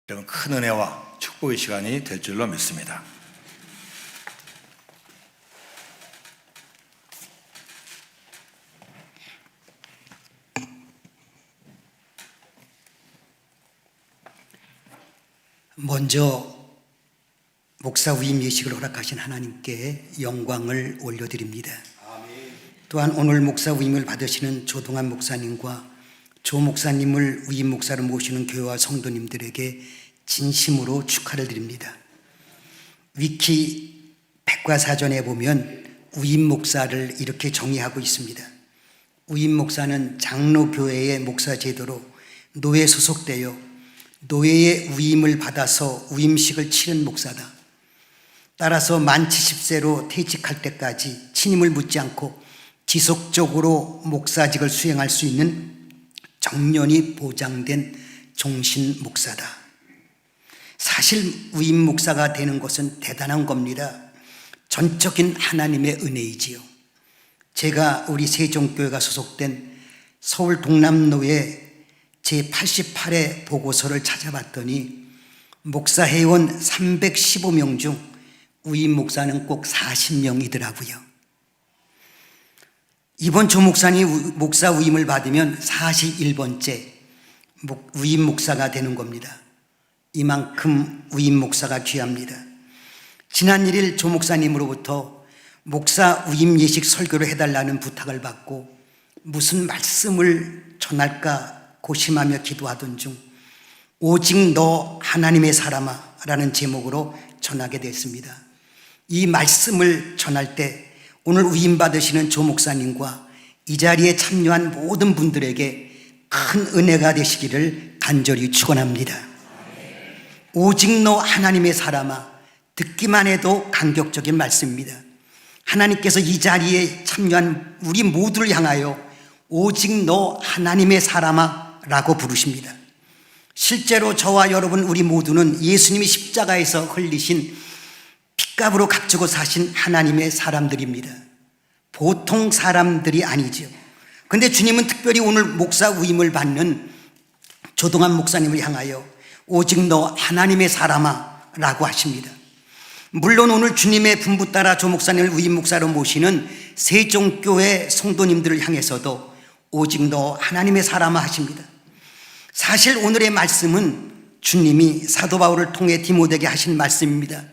이런 큰 은혜와 축복의 시간이 될 줄로 믿습니다. 먼저 목사 위임 예식을 허락하신 하나님께 영광을 올려드립니다. 또한 오늘 목사 위임을 받으시는 조동환 목사님과 조 목사님을 위임 목사로 모시는 교회와 성도님들에게 진심으로 축하를 드립니다. 위키 백과사전에 보면 위임 목사를 이렇게 정의하고 있습니다. 위임 목사는 장로교회의 목사 제도로 노예 소속되어 노예의 위임을 받아서 위임식을 치른 목사다. 따라서 만 70세로 퇴직할 때까지 친임을 묻지 않고 지속적으로 목사직을 수행할 수 있는 정년이 보장된 종신 목사다. 사실 위임 목사가 되는 것은 대단한 겁니다. 전적인 하나님의 은혜이지요. 제가 우리 세종교회가 소속된 서울 동남로의 제88회 보고서를 찾아봤더니 목사 회원 315명 중 위임 목사는 꼭 40명이더라고요. 이번 조 목사님 목사 위임을 받으면 41번째 위임 목사가 되는 겁니다. 이만큼 위임 목사가 귀합니다. 지난 1일 조 목사님으로부터 목사 위임 예식 설교를 해달라는 부탁을 받고 무슨 말씀을 전할까 고심하며 기도하던 중 오직 너 하나님의 사람아 라는 제목으로 전하게 됐습니다. 이 말씀을 전할 때 오늘 위임 받으시는 조 목사님과 이 자리에 참여한 모든 분들에게 큰 은혜가 되시기를 간절히 축원합니다. 오직 너 하나님의 사람아, 듣기만 해도 감격적인 말씀입니다. 하나님께서 이 자리에 참여한 우리 모두를 향하여 오직 너 하나님의 사람아 라고 부르십니다. 실제로 저와 여러분 우리 모두는 예수님이 십자가에서 흘리신 핏값으로 값주고 사신 하나님의 사람들입니다. 보통 사람들이 아니죠. 그런데 주님은 특별히 오늘 목사 위임을 받는 조동환 목사님을 향하여 오직 너 하나님의 사람아 라고 하십니다. 물론 오늘 주님의 분부 따라 조 목사님을 위임 목사로 모시는 세종교회 성도님들을 향해서도 오직 너 하나님의 사람아 하십니다. 사실 오늘의 말씀은 주님이 사도 바울을 통해 디모데에게 하신 말씀입니다.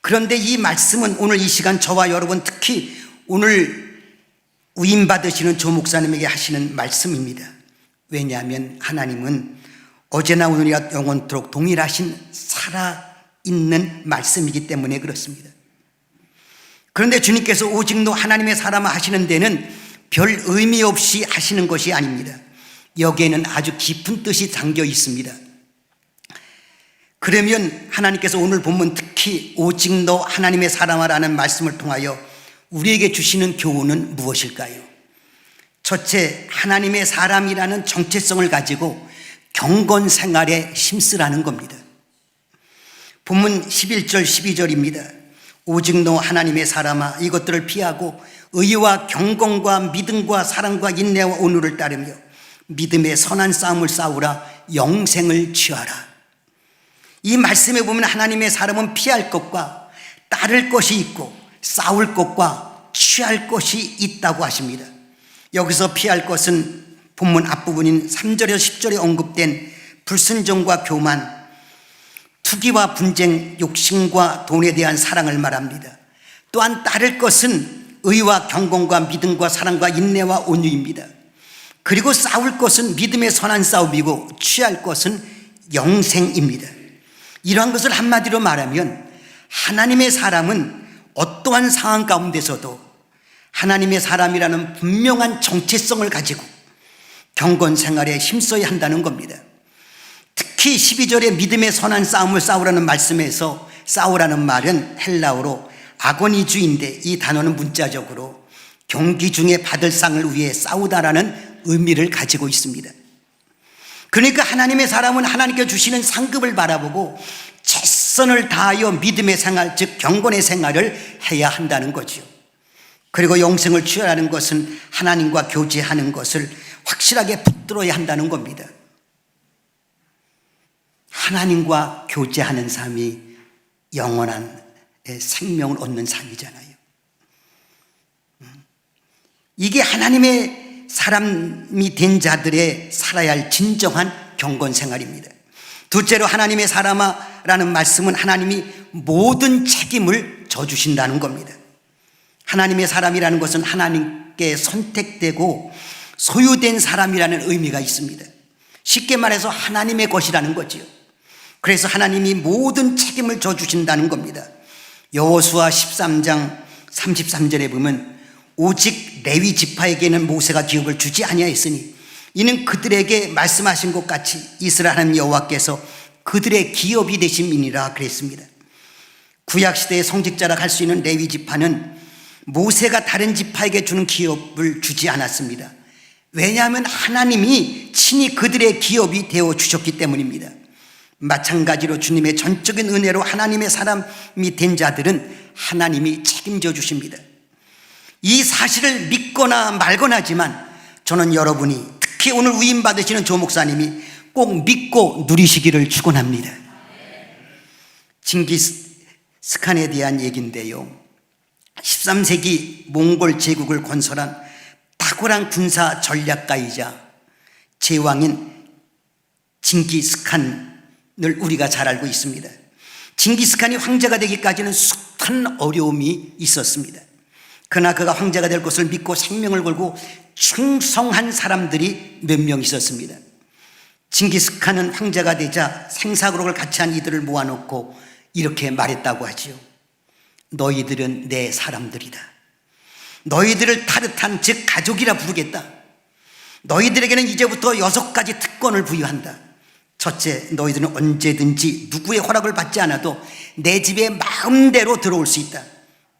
그런데 이 말씀은 오늘 이 시간 저와 여러분 특히 오늘 위임 받으시는 조 목사님에게 하시는 말씀입니다. 왜냐하면 하나님은 어제나 오늘이라 영원토록 동일하신 살아있는 말씀이기 때문에 그렇습니다. 그런데 주님께서 오직 너 하나님의 사람아 하시는 데는 별 의미 없이 하시는 것이 아닙니다. 여기에는 아주 깊은 뜻이 담겨 있습니다. 그러면 하나님께서 오늘 본문 특히 오직 너 하나님의 사람아라는 말씀을 통하여 우리에게 주시는 교훈은 무엇일까요? 첫째, 하나님의 사람이라는 정체성을 가지고 경건 생활에 힘쓰라는 겁니다. 본문 11절 12절입니다. 오직 너 하나님의 사람아, 이것들을 피하고 의와 경건과 믿음과 사랑과 인내와 온유를 따르며 믿음의 선한 싸움을 싸우라. 영생을 취하라. 이 말씀에 보면 하나님의 사람은 피할 것과 따를 것이 있고 싸울 것과 취할 것이 있다고 하십니다. 여기서 피할 것은 본문 앞부분인 3절에서 10절에 언급된 불순종과 교만, 투기와 분쟁, 욕심과 돈에 대한 사랑을 말합니다. 또한 따를 것은 의와 경건과 믿음과 사랑과 인내와 온유입니다. 그리고 싸울 것은 믿음의 선한 싸움이고 취할 것은 영생입니다. 이러한 것을 한마디로 말하면 하나님의 사람은 어떠한 상황 가운데서도 하나님의 사람이라는 분명한 정체성을 가지고 경건 생활에 힘써야 한다는 겁니다. 특히 12절에 믿음의 선한 싸움을 싸우라는 말씀에서 싸우라는 말은 헬라어로 아고니주인데 이 단어는 문자적으로 경기 중에 받을 상을 위해 싸우다라는 의미를 가지고 있습니다. 그러니까 하나님의 사람은 하나님께 주시는 상급을 바라보고 최선을 다하여 믿음의 생활, 즉 경건의 생활을 해야 한다는 거죠. 그리고 영생을 취하라는 것은 하나님과 교제하는 것을 확실하게 붙들어야 한다는 겁니다. 하나님과 교제하는 삶이 영원한 생명을 얻는 삶이잖아요. 이게 하나님의 사람이 된 자들의 살아야 할 진정한 경건 생활입니다. 둘째로 하나님의 사람아라는 말씀은 하나님이 모든 책임을 져주신다는 겁니다. 하나님의 사람이라는 것은 하나님께 선택되고 소유된 사람이라는 의미가 있습니다. 쉽게 말해서 하나님의 것이라는 거지요. 그래서 하나님이 모든 책임을 져주신다는 겁니다. 여호수아 13장 33절에 보면 오직 레위 지파에게는 모세가 기업을 주지 아니하였으니 이는 그들에게 말씀하신 것 같이 이스라엘 하나님 여호와께서 그들의 기업이 되심이니라 그랬습니다. 구약시대의 성직자라 할 수 있는 레위 지파는 모세가 다른 지파에게 주는 기업을 주지 않았습니다. 왜냐하면 하나님이 친히 그들의 기업이 되어 주셨기 때문입니다. 마찬가지로 주님의 전적인 은혜로 하나님의 사람이 된 자들은 하나님이 책임져 주십니다. 이 사실을 믿거나 말거나 하지만 저는 여러분이 특히 오늘 위임 받으시는 조 목사님이 꼭 믿고 누리시기를 축원합니다. 징기스칸에 대한 얘기인데요, 13세기 몽골 제국을 건설한 탁월한 군사 전략가이자 제왕인 징기스칸을 우리가 잘 알고 있습니다. 징기스칸이 황제가 되기까지는 숱한 어려움이 있었습니다. 그러나 그가 황제가 될 것을 믿고 생명을 걸고 충성한 사람들이 몇 명 있었습니다. 징기스칸은 황제가 되자 생사고록을 같이 한 이들을 모아놓고 이렇게 말했다고 하지요. 너희들은 내 사람들이다. 너희들을 타르탄 즉 가족이라 부르겠다. 너희들에게는 이제부터 6가지 특권을 부여한다. 첫째, 너희들은 언제든지 누구의 허락을 받지 않아도 내 집에 마음대로 들어올 수 있다.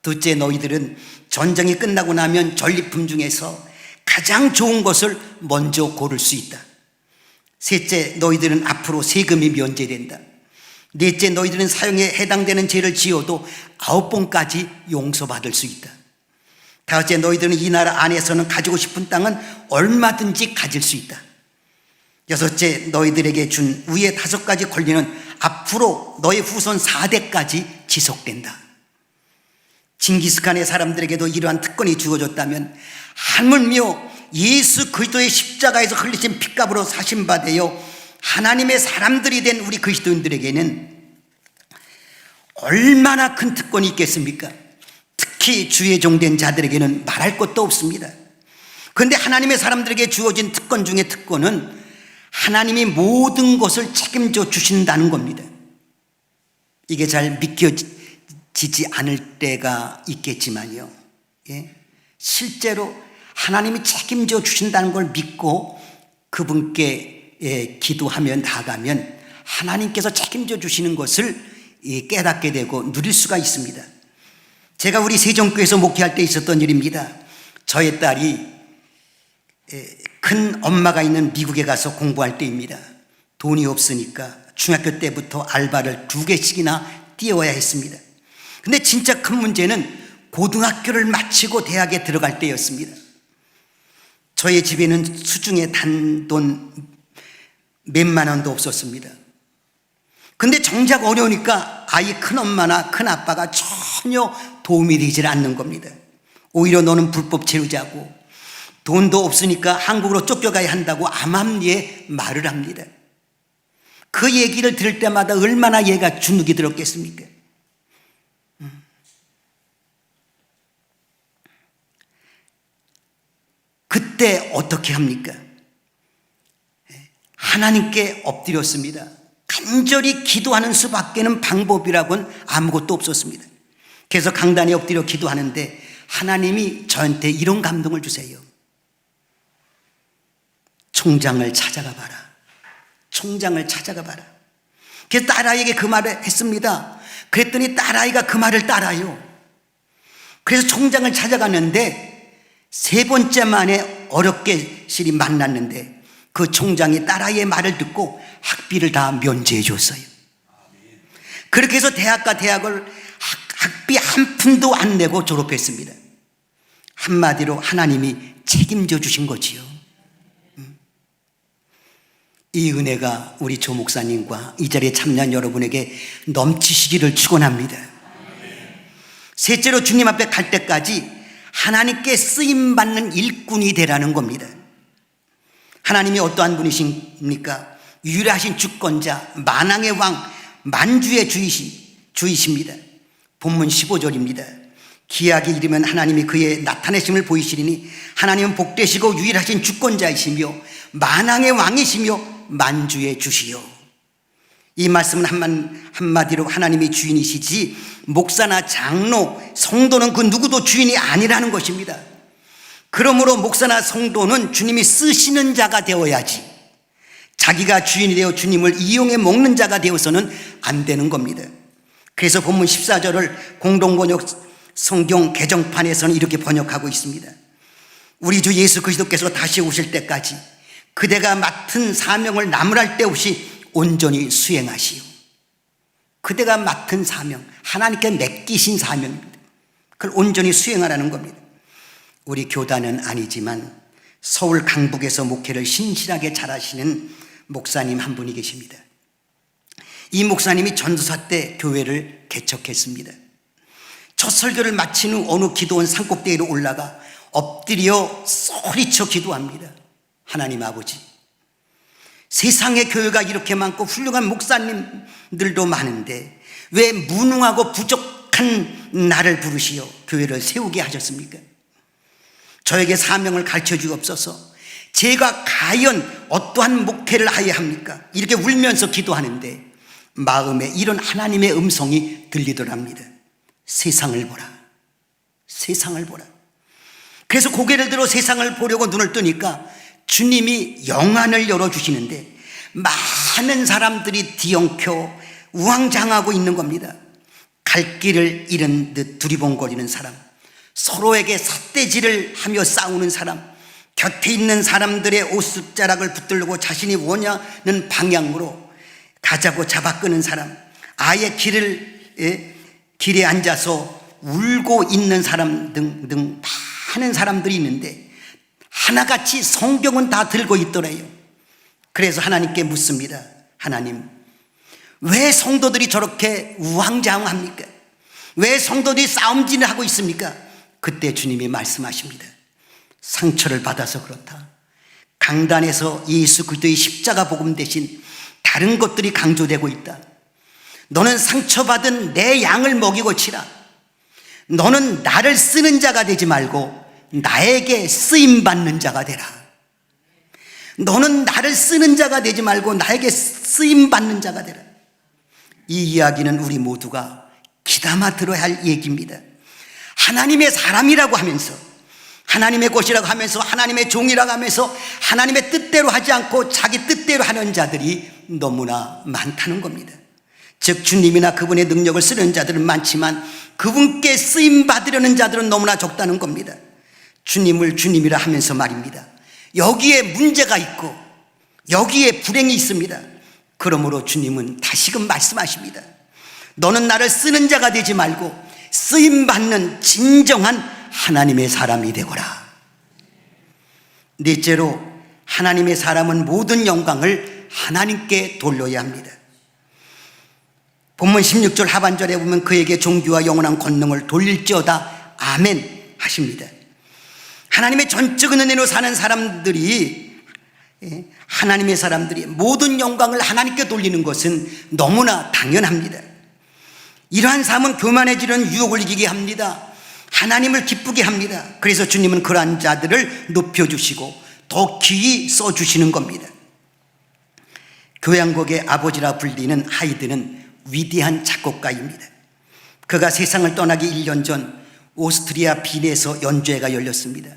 둘째, 너희들은 전쟁이 끝나고 나면 전리품 중에서 가장 좋은 것을 먼저 고를 수 있다. 셋째, 너희들은 앞으로 세금이 면제된다. 넷째, 너희들은 사형에 해당되는 죄를 지어도 9번까지 용서받을 수 있다. 다섯째, 너희들은 이 나라 안에서는 가지고 싶은 땅은 얼마든지 가질 수 있다. 여섯째, 너희들에게 준 위에 5가지 권리는 앞으로 너의 후손 4대까지 지속된다. 징기스칸의 사람들에게도 이러한 특권이 주어졌다면 하물며 예수 그리스도의 십자가에서 흘리신 피값으로 사신 바 되어 하나님의 사람들이 된 우리 그리스도인들에게는 얼마나 큰 특권이 있겠습니까? 특히 주의 종된 자들에게는 말할 것도 없습니다. 그런데 하나님의 사람들에게 주어진 특권 중에 특권은 하나님이 모든 것을 책임져 주신다는 겁니다. 이게 잘 믿겨지지 않을 때가 있겠지만요, 실제로 하나님이 책임져 주신다는 걸 믿고 그분께 기도하며 나가면 하나님께서 책임져 주시는 것을 깨닫게 되고 누릴 수가 있습니다. 제가 우리 세종교회에서 목회할 때 있었던 일입니다. 저의 딸이 큰 엄마가 있는 미국에 가서 공부할 때입니다. 돈이 없으니까 중학교 때부터 알바를 2개씩이나 띄워야 했습니다. 근데 진짜 큰 문제는 고등학교를 마치고 대학에 들어갈 때였습니다. 저희 집에는 수중에 단돈 몇만 원도 없었습니다. 근데 정작 어려우니까 아이 큰엄마나 큰아빠가 전혀 도움이 되질 않는 겁니다. 오히려 너는 불법 체류자고 돈도 없으니까 한국으로 쫓겨가야 한다고 암암리에 말을 합니다. 그 얘기를 들을 때마다 얼마나 얘가 주눅이 들었겠습니까? 그때 어떻게 합니까? 하나님께 엎드렸습니다. 간절히 기도하는 수밖에는 방법이라고는 아무것도 없었습니다. 그래서 강단에 엎드려 기도하는데 하나님이 저한테 이런 감동을 주세요. 총장을 찾아가 봐라. 총장을 찾아가 봐라. 그래서 딸아이에게 그 말을 했습니다. 그랬더니 딸아이가 그 말을 따라요. 그래서 총장을 찾아갔는데 3번째 만에 어렵게 실이 만났는데 그 총장이 딸아이의 말을 듣고 학비를 다 면제해 줬어요. 그렇게 해서 대학과 대학을 학비 한 푼도 안 내고 졸업했습니다. 한마디로 하나님이 책임져 주신 거지요. 이 은혜가 우리 조 목사님과 이 자리에 참여한 여러분에게 넘치시기를 축원합니다. 셋째로 주님 앞에 갈 때까지 하나님께 쓰임받는 일꾼이 되라는 겁니다. 하나님이 어떠한 분이십니까? 유일하신 주권자, 만왕의 왕, 만주의 주이십니다. 본문 15절입니다. 기약이 이르면 하나님이 그의 나타내심을 보이시리니 하나님은 복되시고 유일하신 주권자이시며 만왕의 왕이시며 만주의 주시요. 이 말씀은 한마디로 하나님이 주인이시지 목사나 장로, 성도는 그 누구도 주인이 아니라는 것입니다. 그러므로 목사나 성도는 주님이 쓰시는 자가 되어야지 자기가 주인이 되어 주님을 이용해 먹는 자가 되어서는 안 되는 겁니다. 그래서 본문 14절을 공동번역 성경 개정판에서는 이렇게 번역하고 있습니다. 우리 주 예수 그리스도께서 다시 오실 때까지 그대가 맡은 사명을 나무랄 데 없이 온전히 수행하시오. 그대가 맡은 사명, 하나님께 맡기신 사명입니다. 그걸 온전히 수행하라는 겁니다. 우리 교단은 아니지만 서울 강북에서 목회를 신실하게 잘하시는 목사님 한 분이 계십니다. 이 목사님이 전도사 때 교회를 개척했습니다. 첫 설교를 마친 후 어느 기도원 산꼭대기로 올라가 엎드려 소리쳐 기도합니다. 하나님 아버지, 세상에 교회가 이렇게 많고 훌륭한 목사님들도 많은데 왜 무능하고 부족한 나를 부르시어 교회를 세우게 하셨습니까? 저에게 사명을 가르쳐 주옵소서. 제가 과연 어떠한 목회를 하여야 합니까? 이렇게 울면서 기도하는데 마음에 이런 하나님의 음성이 들리더랍니다. 세상을 보라, 세상을 보라. 그래서 고개를 들어 세상을 보려고 눈을 뜨니까 주님이 영안을 열어주시는데 많은 사람들이 뒤엉켜 우왕좌왕하고 있는 겁니다. 갈 길을 잃은 듯 두리번거리는 사람, 서로에게 삿대질을 하며 싸우는 사람, 곁에 있는 사람들의 옷숫자락을 붙들고 자신이 원하는 방향으로 가자고 잡아끄는 사람, 아예 길에 앉아서 울고 있는 사람 등 많은 사람들이 있는데 하나같이 성경은 다 들고 있더래요. 그래서 하나님께 묻습니다. 하나님, 왜 성도들이 저렇게 우왕좌왕합니까? 왜 성도들이 싸움질을 하고 있습니까? 그때 주님이 말씀하십니다. 상처를 받아서 그렇다. 강단에서 예수 그리스도의 십자가 복음 대신 다른 것들이 강조되고 있다. 너는 상처받은 내 양을 먹이고 치라. 너는 나를 쓰는 자가 되지 말고 나에게 쓰임받는 자가 되라. 너는 나를 쓰는 자가 되지 말고 나에게 쓰임받는 자가 되라. 이 이야기는 우리 모두가 귀담아 들어야 할 얘기입니다. 하나님의 사람이라고 하면서, 하나님의 것이라고 하면서, 하나님의 종이라고 하면서 하나님의 뜻대로 하지 않고 자기 뜻대로 하는 자들이 너무나 많다는 겁니다. 즉 주님이나 그분의 능력을 쓰려는 자들은 많지만 그분께 쓰임받으려는 자들은 너무나 적다는 겁니다. 주님을 주님이라 하면서 말입니다. 여기에 문제가 있고 여기에 불행이 있습니다. 그러므로 주님은 다시금 말씀하십니다. 너는 나를 쓰는 자가 되지 말고 쓰임받는 진정한 하나님의 사람이 되거라. 넷째로 하나님의 사람은 모든 영광을 하나님께 돌려야 합니다. 본문 16절 하반절에 보면 그에게 종교와 영원한 권능을 돌릴지어다 아멘 하십니다. 하나님의 전적인 은혜로 사는 사람들이, 하나님의 사람들이 모든 영광을 하나님께 돌리는 것은 너무나 당연합니다. 이러한 삶은 교만해지는 유혹을 이기게 합니다. 하나님을 기쁘게 합니다. 그래서 주님은 그러한 자들을 높여주시고 더 귀히 써주시는 겁니다. 교향곡의 아버지라 불리는 하이드는 위대한 작곡가입니다. 그가 세상을 떠나기 1년 전 오스트리아 빈에서 연주회가 열렸습니다.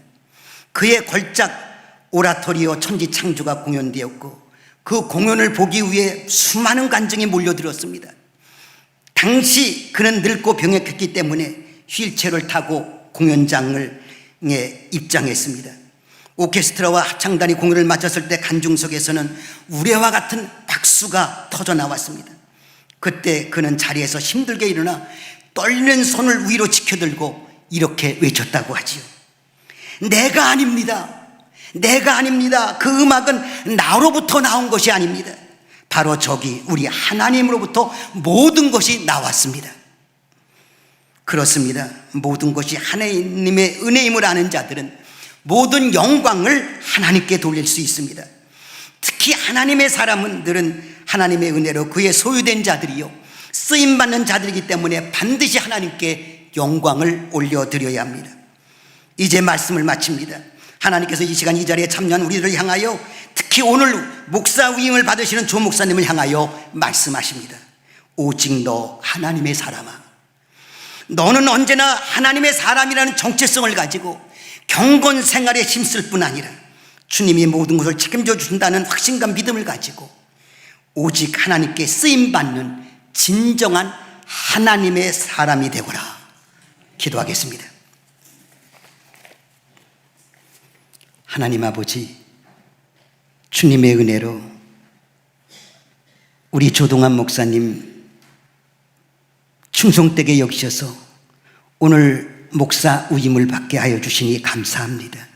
그의 걸작 오라토리오 천지창조가 공연되었고 그 공연을 보기 위해 수많은 관중이 몰려들었습니다. 당시 그는 늙고 병약했기 때문에 휠체어를 타고 공연장에 입장했습니다. 오케스트라와 합창단이 공연을 마쳤을 때 관중석에서는 우레와 같은 박수가 터져 나왔습니다. 그때 그는 자리에서 힘들게 일어나 떨리는 손을 위로 지켜들고 이렇게 외쳤다고 하지요. 내가 아닙니다. 내가 아닙니다. 그 음악은 나로부터 나온 것이 아닙니다. 바로 저기 우리 하나님으로부터 모든 것이 나왔습니다. 그렇습니다. 모든 것이 하나님의 은혜임을 아는 자들은 모든 영광을 하나님께 돌릴 수 있습니다. 특히 하나님의 사람들은 하나님의 은혜로 그의 소유된 자들이요 쓰임받는 자들이기 때문에 반드시 하나님께 영광을 올려드려야 합니다. 이제 말씀을 마칩니다. 하나님께서 이 시간 이 자리에 참여한 우리들을 향하여 특히 오늘 목사 위임을 받으시는 조 목사님을 향하여 말씀하십니다. 오직 너 하나님의 사람아, 너는 언제나 하나님의 사람이라는 정체성을 가지고 경건 생활에 힘쓸 뿐 아니라 주님이 모든 것을 책임져 주신다는 확신과 믿음을 가지고 오직 하나님께 쓰임받는 진정한 하나님의 사람이 되거라. 기도하겠습니다. 하나님 아버지, 주님의 은혜로 우리 조동환 목사님 충성되게 여기셔서 오늘 목사 위임을 받게 하여 주시니 감사합니다.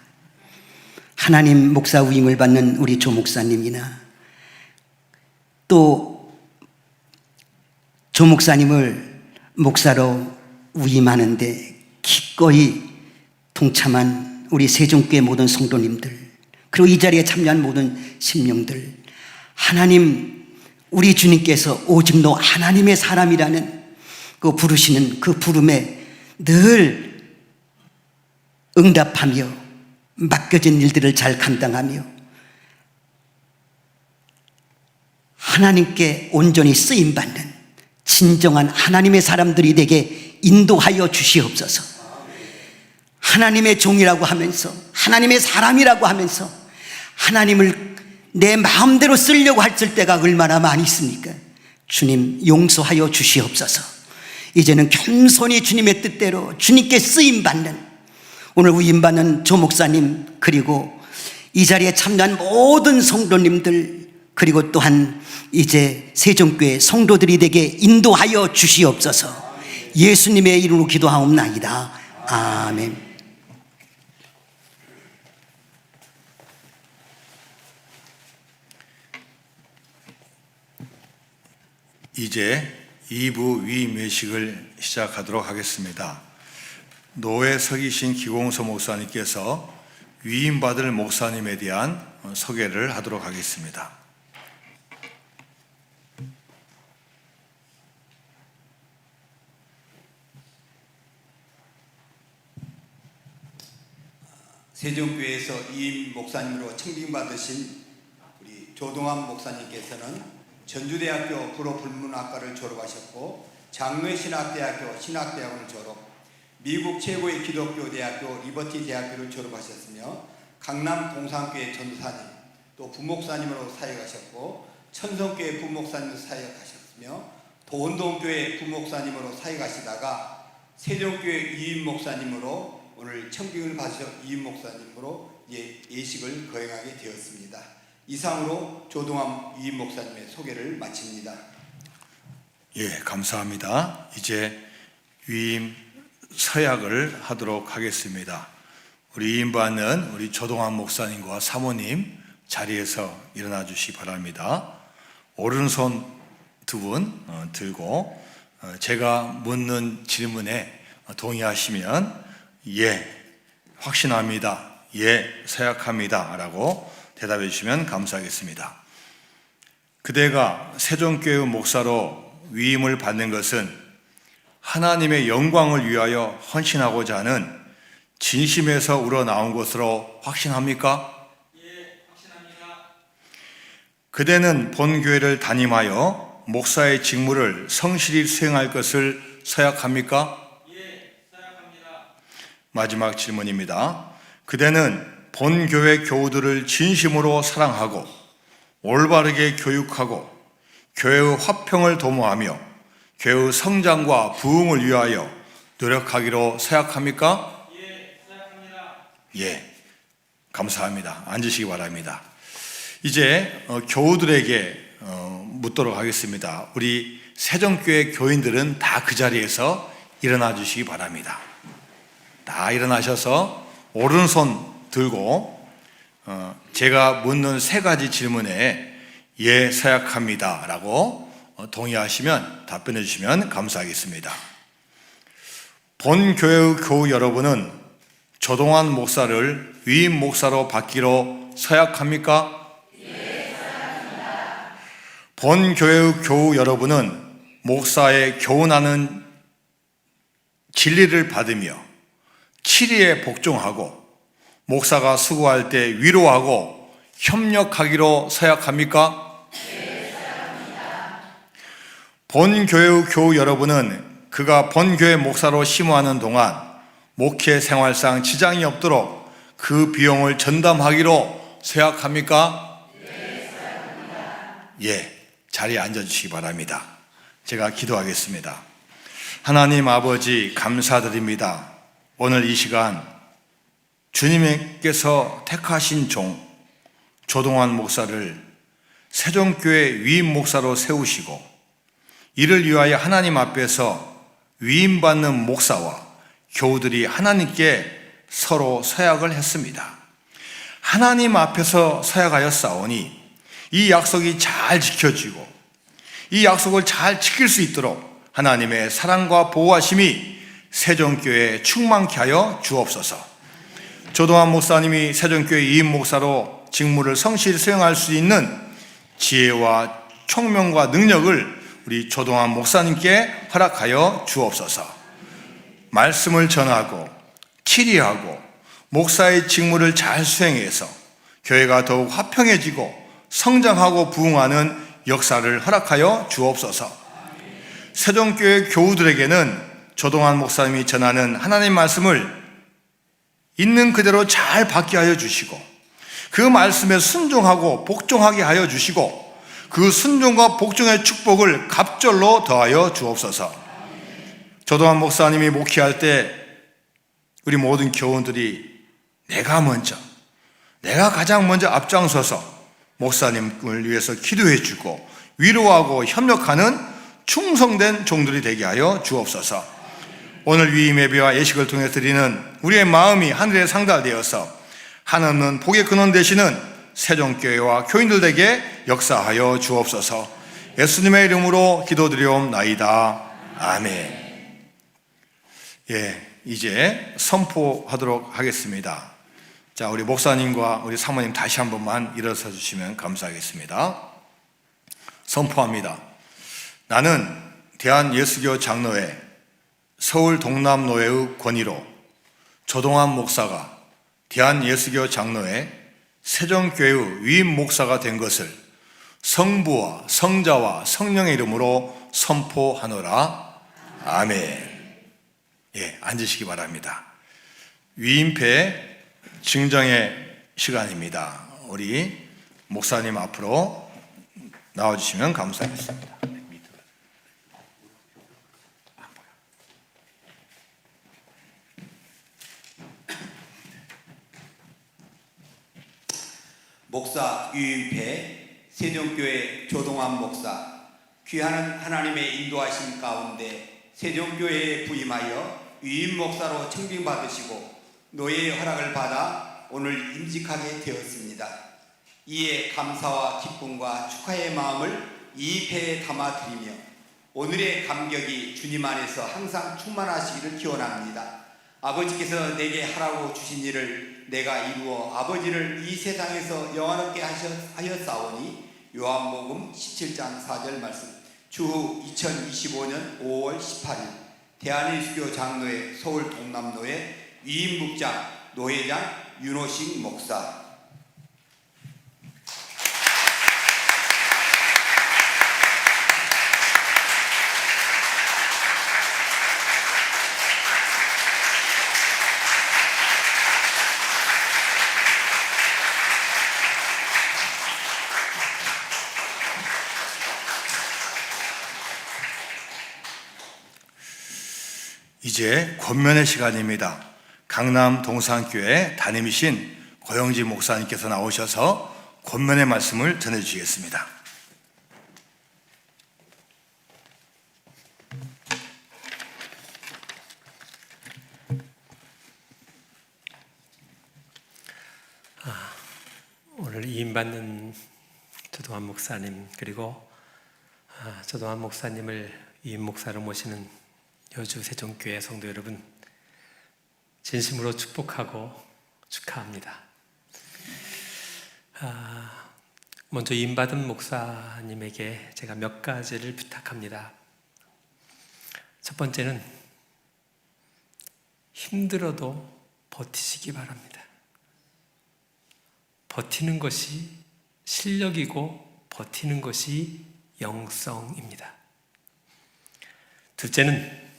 하나님 목사 위임을 받는 우리 조 목사님이나 또 조 목사님을 목사로 위임하는데 기꺼이 동참한 우리 세종교회 모든 성도님들, 그리고 이 자리에 참여한 모든 심령들, 하나님 우리 주님께서 오직 너 하나님의 사람이라는 그 부르시는 그 부름에 늘 응답하며 맡겨진 일들을 잘 감당하며 하나님께 온전히 쓰임받는 진정한 하나님의 사람들이 되게 인도하여 주시옵소서. 하나님의 종이라고 하면서 하나님의 사람이라고 하면서 하나님을 내 마음대로 쓰려고 했을 때가 얼마나 많이 있습니까? 주님 용서하여 주시옵소서. 이제는 겸손히 주님의 뜻대로 주님께 쓰임받는 오늘 위임받는 조 목사님, 그리고 이 자리에 참여한 모든 성도님들, 그리고 또한 이제 세종교회 성도들이 되게 인도하여 주시옵소서. 예수님의 이름으로 기도하옵나이다. 아멘. 이제 2부 위임 예식을 시작하도록 하겠습니다. 노에 서기신 기공서 목사님께서 위임받을 목사님에 대한 소개를 하도록 하겠습니다. 세종교회에서 이임 목사님으로 청빙받으신 우리 조동환 목사님께서는 전주대학교 불어불문학과를 졸업하셨고 장로신학대학교 신학대학원을 졸업, 미국 최고의 기독교 대학교 리버티 대학교를 졸업하셨으며 강남 동산교회 전도사님, 또 부목사님으로 사역하셨고 천성교회 부목사님으로 사역하셨으며 도원동교회 부목사님으로 사역하시다가 세종교회 이임 목사님으로 오늘 청빙을 받으셔 이임 목사님으로 예식을 거행하게 되었습니다. 이상으로 조동환 이임 목사님의 소개를 마칩니다. 예, 감사합니다. 이제 위임 서약을 하도록 하겠습니다. 우리 위임받는 우리 조동환 목사님과 사모님 자리에서 일어나 주시기 바랍니다. 오른손 두 분 들고 제가 묻는 질문에 동의하시면 예, 확신합니다. 예, 서약합니다. 라고 대답해 주시면 감사하겠습니다. 그대가 세종교회 목사로 위임을 받는 것은 하나님의 영광을 위하여 헌신하고자 하는 진심에서 우러나온 것으로 확신합니까? 예, 확신합니다. 그대는 본교회를 담임하여 목사의 직무를 성실히 수행할 것을 서약합니까? 마지막 질문입니다. 그대는 본교회 교우들을 진심으로 사랑하고 올바르게 교육하고 교회의 화평을 도모하며 교회의 성장과 부흥을 위하여 노력하기로 서약합니까? 예, 서약합니다. 예, 감사합니다. 앉으시기 바랍니다. 이제 교우들에게 묻도록 하겠습니다. 우리 세종교회 교인들은 다 그 자리에서 일어나 주시기 바랍니다. 다 일어나셔서 오른손 들고 제가 묻는 세 가지 질문에 예, 서약합니다 라고 동의하시면 답변해 주시면 감사하겠습니다. 본 교회의 교우 여러분은 조동환 목사를 위임 목사로 받기로 서약합니까? 예, 서약합니다. 본 교회의 교우 여러분은 목사의 교훈하는 진리를 받으며 치리에 복종하고 목사가 수고할 때 위로하고 협력하기로 서약합니까? 네, 서약합니다. 본 교회의 교우 여러분은 그가 본 교회 목사로 심호하는 동안 목회 생활상 지장이 없도록 그 비용을 전담하기로 서약합니까? 네, 서약합니다. 예, 자리에 앉아주시기 바랍니다. 제가 기도하겠습니다. 하나님 아버지 감사드립니다. 오늘 이 시간 주님께서 택하신 종 조동환 목사를 세종교회 위임 목사로 세우시고 이를 위하여 하나님 앞에서 위임받는 목사와 교우들이 하나님께 서로 서약을 했습니다. 하나님 앞에서 서약하였사오니 이 약속이 잘 지켜지고 이 약속을 잘 지킬 수 있도록 하나님의 사랑과 보호하심이 세종교회에 충만케 하여 주옵소서. 조동환 목사님이 세종교회 위임 목사로 직무를 성실히 수행할 수 있는 지혜와 총명과 능력을 우리 조동환 목사님께 허락하여 주옵소서. 말씀을 전하고 치리하고 목사의 직무를 잘 수행해서 교회가 더욱 화평해지고 성장하고 부흥하는 역사를 허락하여 주옵소서. 세종교회 교우들에게는 조동환 목사님이 전하는 하나님 말씀을 있는 그대로 잘 받게 하여 주시고 그 말씀에 순종하고 복종하게 하여 주시고 그 순종과 복종의 축복을 갑절로 더하여 주옵소서. 조동환 목사님이 목회할 때 우리 모든 교우들이 내가 가장 먼저 앞장서서 목사님을 위해서 기도해 주고 위로하고 협력하는 충성된 종들이 되게 하여 주옵소서. 오늘 위임 예배와 예식을 통해 드리는 우리의 마음이 하늘에 상달되어서 한없는 복의 근원 되시는 세종교회와 교인들에게 역사하여 주옵소서. 예수님의 이름으로 기도드리옵나이다. 아멘. 예, 이제 선포하도록 하겠습니다. 자, 우리 목사님과 우리 사모님 다시 한 번만 일어서 주시면 감사하겠습니다. 선포합니다. 나는 대한예수교 장로회 서울 동남노회의 권위로 조동환 목사가 대한예수교 장로회 세종교회의 위임 목사가 된 것을 성부와 성자와 성령의 이름으로 선포하노라. 아멘. 예, 앉으시기 바랍니다. 위임패 증정의 시간입니다. 우리 목사님 앞으로 나와주시면 감사하겠습니다. 목사 위임패 세종교회 조동환 목사, 귀한 하나님의 인도하심 가운데 세종교회에 부임하여 위임 목사로 청빙받으시고 노예의 허락을 받아 오늘 임직하게 되었습니다. 이에 감사와 기쁨과 축하의 마음을 이 패에 담아드리며 오늘의 감격이 주님 안에서 항상 충만하시기를 기원합니다. 아버지께서 내게 하라고 주신 일을 내가 이루어 아버지를 이 세상에서 영원하게 하였사오니 요한복음 17장 4절 말씀. 추후 2025년 5월 18일 대한예수교 장로회 서울 동남노회 위임국장 노회장 윤호식 목사. 이제 권면의 시간입니다. 강남 동산교회 담임이신 고영지 목사님께서 나오셔서 권면의 말씀을 전해주시겠습니다. 위임받는 조동환 목사님, 그리고 조동환 목사님을 위임 목사로 모시는 여주 세종교회 성도 여러분, 진심으로 축복하고 축하합니다. 먼저 위임받은 목사님에게 제가 몇 가지를 부탁합니다. 첫 번째는 힘들어도 버티시기 바랍니다. 버티는 것이 실력이고 버티는 것이 영성입니다. 둘째는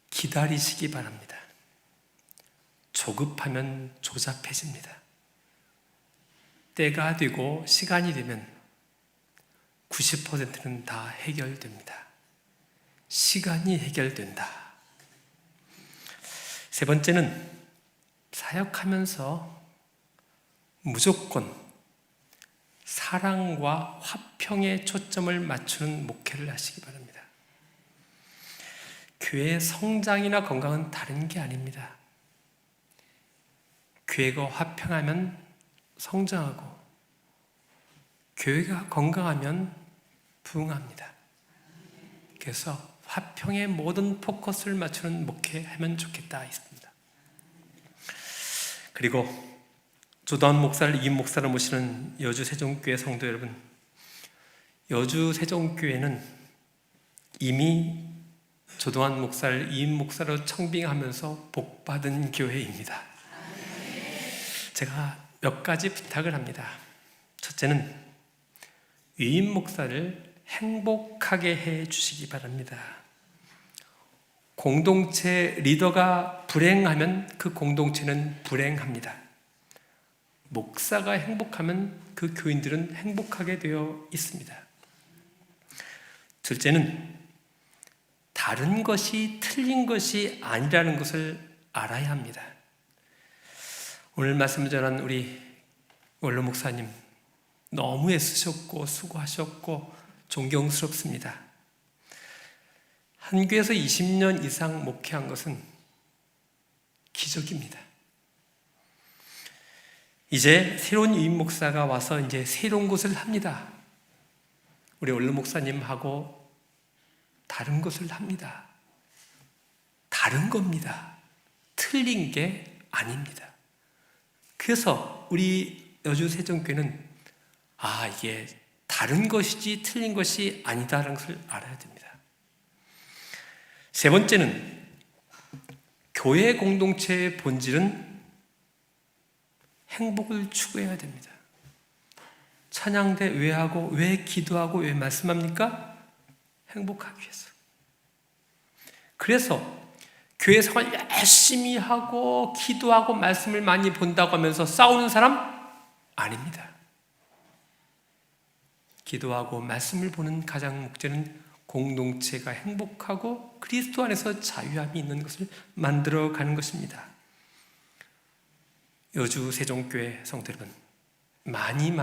기다리시기 바랍니다. 조급하면 조잡해집니다. 때가 되고 시간이 되면 90%는 다 해결됩니다. 시간이 해결된다. 세 번째는 사역하면서 무조건 사랑과 화평에 초점을 맞추는 목회를 하시기 바랍니다. 교회의 성장이나 건강은 다른 게 아닙니다. 교회가 화평하면 성장하고 교회가 건강하면 부흥합니다. 그래서 화평의 모든 포커스를 맞추는 목회하면 좋겠다 했습니다. 그리고 조동환 목사를 이임 목사로 모시는 여주 세종교회 성도 여러분, 여주 세종교회는 이미 조동환 목사를 이임 목사로 청빙하면서 복받은 교회입니다. 제가 몇 가지 부탁을 합니다. 첫째는 위임 목사를 행복하게 해 주시기 바랍니다. 공동체 리더가 불행하면 그 공동체는 불행합니다. 목사가 행복하면 그 교인들은 행복하게 되어 있습니다. 둘째는 다른 것이 틀린 것이 아니라는 것을 알아야 합니다. 오늘 말씀을 전한 우리 원로 목사님 너무 애쓰셨고 수고하셨고 존경스럽습니다. 한 교회에서 20년 이상 목회한 것은 기적입니다. 이제 새로운 유임 목사가 와서 이제 새로운 것을 합니다. 우리 원로 목사님하고 다른 것을 합니다. 다른 겁니다. 틀린 게 아닙니다. 그래서 우리 여주 세종교회는 이게 다른 것이지 틀린 것이 아니다라는 것을 알아야 됩니다. 세 번째는 교회 공동체의 본질은 행복을 추구해야 됩니다. 찬양대 왜 하고 왜 기도하고 왜 말씀합니까? 행복하기 위해서. 그래서 교회 생활 열심히 하고 기도하고 말씀을 많이 본다고 하면서 싸우는 사람 아닙니다. 기도하고 말씀을 보는 가장 목적은 공동체가 행복하고 그리스도 안에서 자유함이 있는 것을 만들어가는 것입니다. 여주 세종교회 성도 여러분, 많이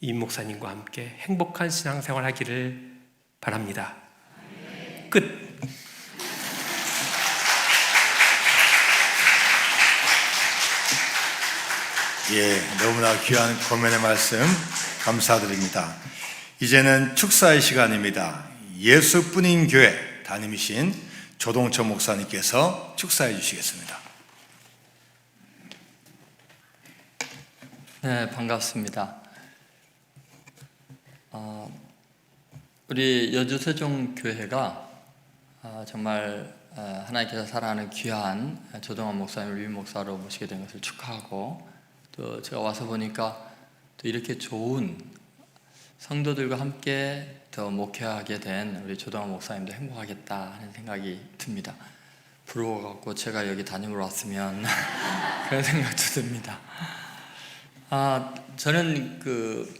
이 목사님과 함께 행복한 신앙생활 하기를 바랍니다. 끝. 너무나 귀한 고면의 말씀 감사드립니다. 이제는 축사의 시간입니다. 예수뿐인 교회 담임이신 조동철 목사님께서 축사해 주시겠습니다. 네, 반갑습니다. 우리 여주세종교회가 정말 하나님께서 사랑하는 귀한 조동환 목사님을 위임 목사로 모시게 된 것을 축하하고, 또 제가 와서 보니까 또 이렇게 좋은 성도들과 함께 더 목회하게 된 우리 조동환 목사님도 행복하겠다 하는 생각이 듭니다. 부러워갖고 제가 여기 담임으로 왔으면 그런 생각도 듭니다. 저는 그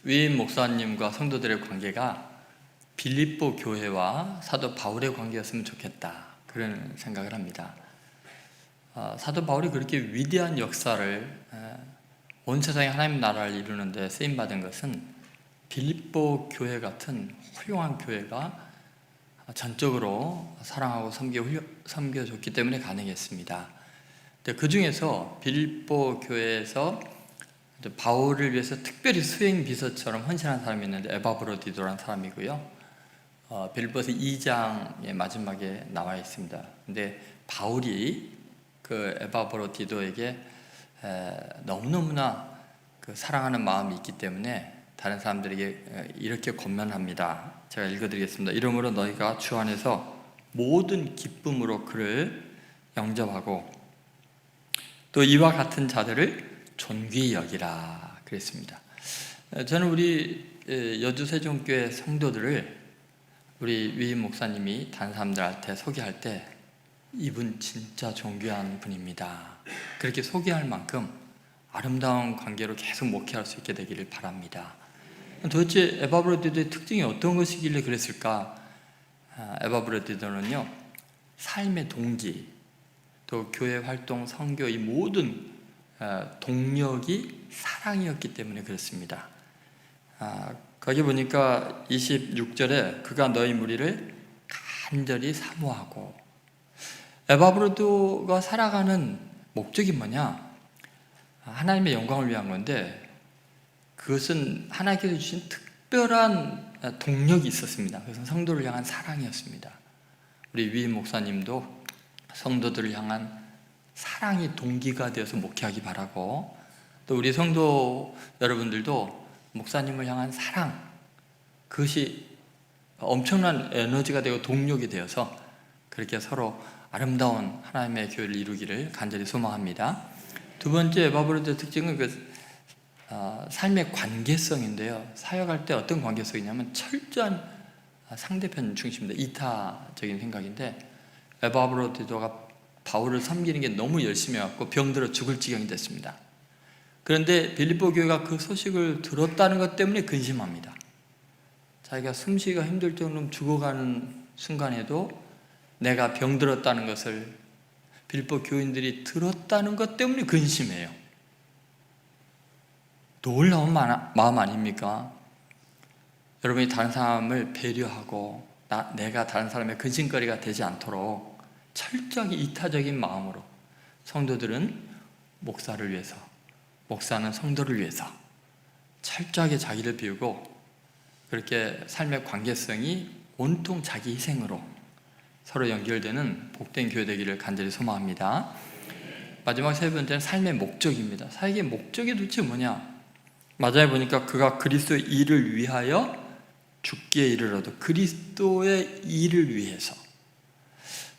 위임 목사님과 성도들의 관계가 빌립보 교회와 사도 바울의 관계였으면 좋겠다, 그런 생각을 합니다. 사도 바울이 그렇게 위대한 역사를 온 세상에 하나님 나라를 이루는 데 쓰임받은 것은 빌립보 교회 같은 훌륭한 교회가 전적으로 사랑하고 섬겨줬기 때문에 가능했습니다. 그 중에서 빌립보 교회에서 바울을 위해서 특별히 수행 비서처럼 헌신한 사람이 있는데 에바브로디도라는 사람이고요. 빌립보서 2장의 마지막에 나와 있습니다. 근데 바울이 그 에바브로디도에게 너무너무나 그 사랑하는 마음이 있기 때문에 다른 사람들에게 이렇게 권면합니다. 제가 읽어드리겠습니다. 이러므로 너희가 주 안에서 모든 기쁨으로 그를 영접하고 또 이와 같은 자들을 존귀히 여기라 그랬습니다. 저는 우리 여주 세종교회 성도들을 우리 위임 목사님이 다른 사람들한테 소개할 때 이분 진짜 존귀한 분입니다. 그렇게 소개할 만큼 아름다운 관계로 계속 목회할 수 있게 되기를 바랍니다. 도대체 에바브로디도의 특징이 어떤 것이길래 그랬을까? 에바브로디도는요, 삶의 동기, 또 교회 활동, 선교 이 모든 동력이 사랑이었기 때문에 그렇습니다. 거기 보니까 26절에 그가 너희 무리를 간절히 사모하고, 에바브로도가 살아가는 목적이 뭐냐? 하나님의 영광을 위한 건데 그것은 하나님께서 주신 특별한 동력이 있었습니다. 그것은 성도를 향한 사랑이었습니다. 우리 위임 목사님도 성도들을 향한 사랑이 동기가 되어서 목회하기 바라고, 또 우리 성도 여러분들도 목사님을 향한 사랑, 그것이 엄청난 에너지가 되고 동력이 되어서 그렇게 서로 아름다운 하나님의 교회를 이루기를 간절히 소망합니다. 두 번째 에바브로도의 특징은 삶의 관계성인데요. 사역할 때 어떤 관계성이냐면 철저한 상대편 중심입니다. 이타적인 생각인데, 에바브로도가 바울을 섬기는 게 너무 열심히 해갖고 병들어 죽을 지경이 됐습니다. 그런데 빌립보 교회가 그 소식을 들었다는 것 때문에 근심합니다. 자기가 숨쉬기가 힘들 정도로 죽어가는 순간에도 내가 병들었다는 것을 빌립보 교인들이 들었다는 것 때문에 근심해요. 놀라운 마음 아닙니까? 여러분이 다른 사람을 배려하고 내가 다른 사람의 근심거리가 되지 않도록 철저하게 이타적인 마음으로 성도들은 목사를 위해서, 목사는 성도를 위해서 철저하게 자기를 비우고 그렇게 삶의 관계성이 온통 자기 희생으로 서로 연결되는 복된 교회 되기를 간절히 소망합니다. 마지막 세 번째는 삶의 목적입니다. 사역의 목적이 도대체 뭐냐? 마지막에 보니까 그가 그리스도의 일을 위하여 죽기에 이르러도, 그리스도의 일을 위해서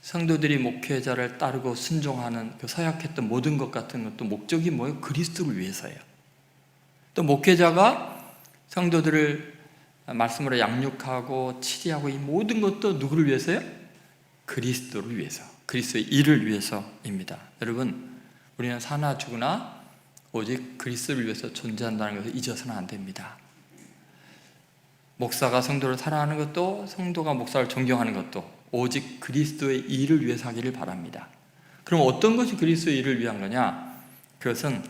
성도들이 목회자를 따르고 순종하는 그 서약했던 모든 것 같은 것도 목적이 뭐예요? 그리스도를 위해서예요. 또 목회자가 성도들을 말씀으로 양육하고 치리하고 이 모든 것도 누구를 위해서요? 그리스도를 위해서, 그리스도의 일을 위해서입니다. 여러분, 우리는 사나 죽으나 오직 그리스도를 위해서 존재한다는 것을 잊어서는 안 됩니다. 목사가 성도를 사랑하는 것도, 성도가 목사를 존경하는 것도 오직 그리스도의 일을 위해서 하기를 바랍니다. 그럼 어떤 것이 그리스도의 일을 위한 거냐? 그것은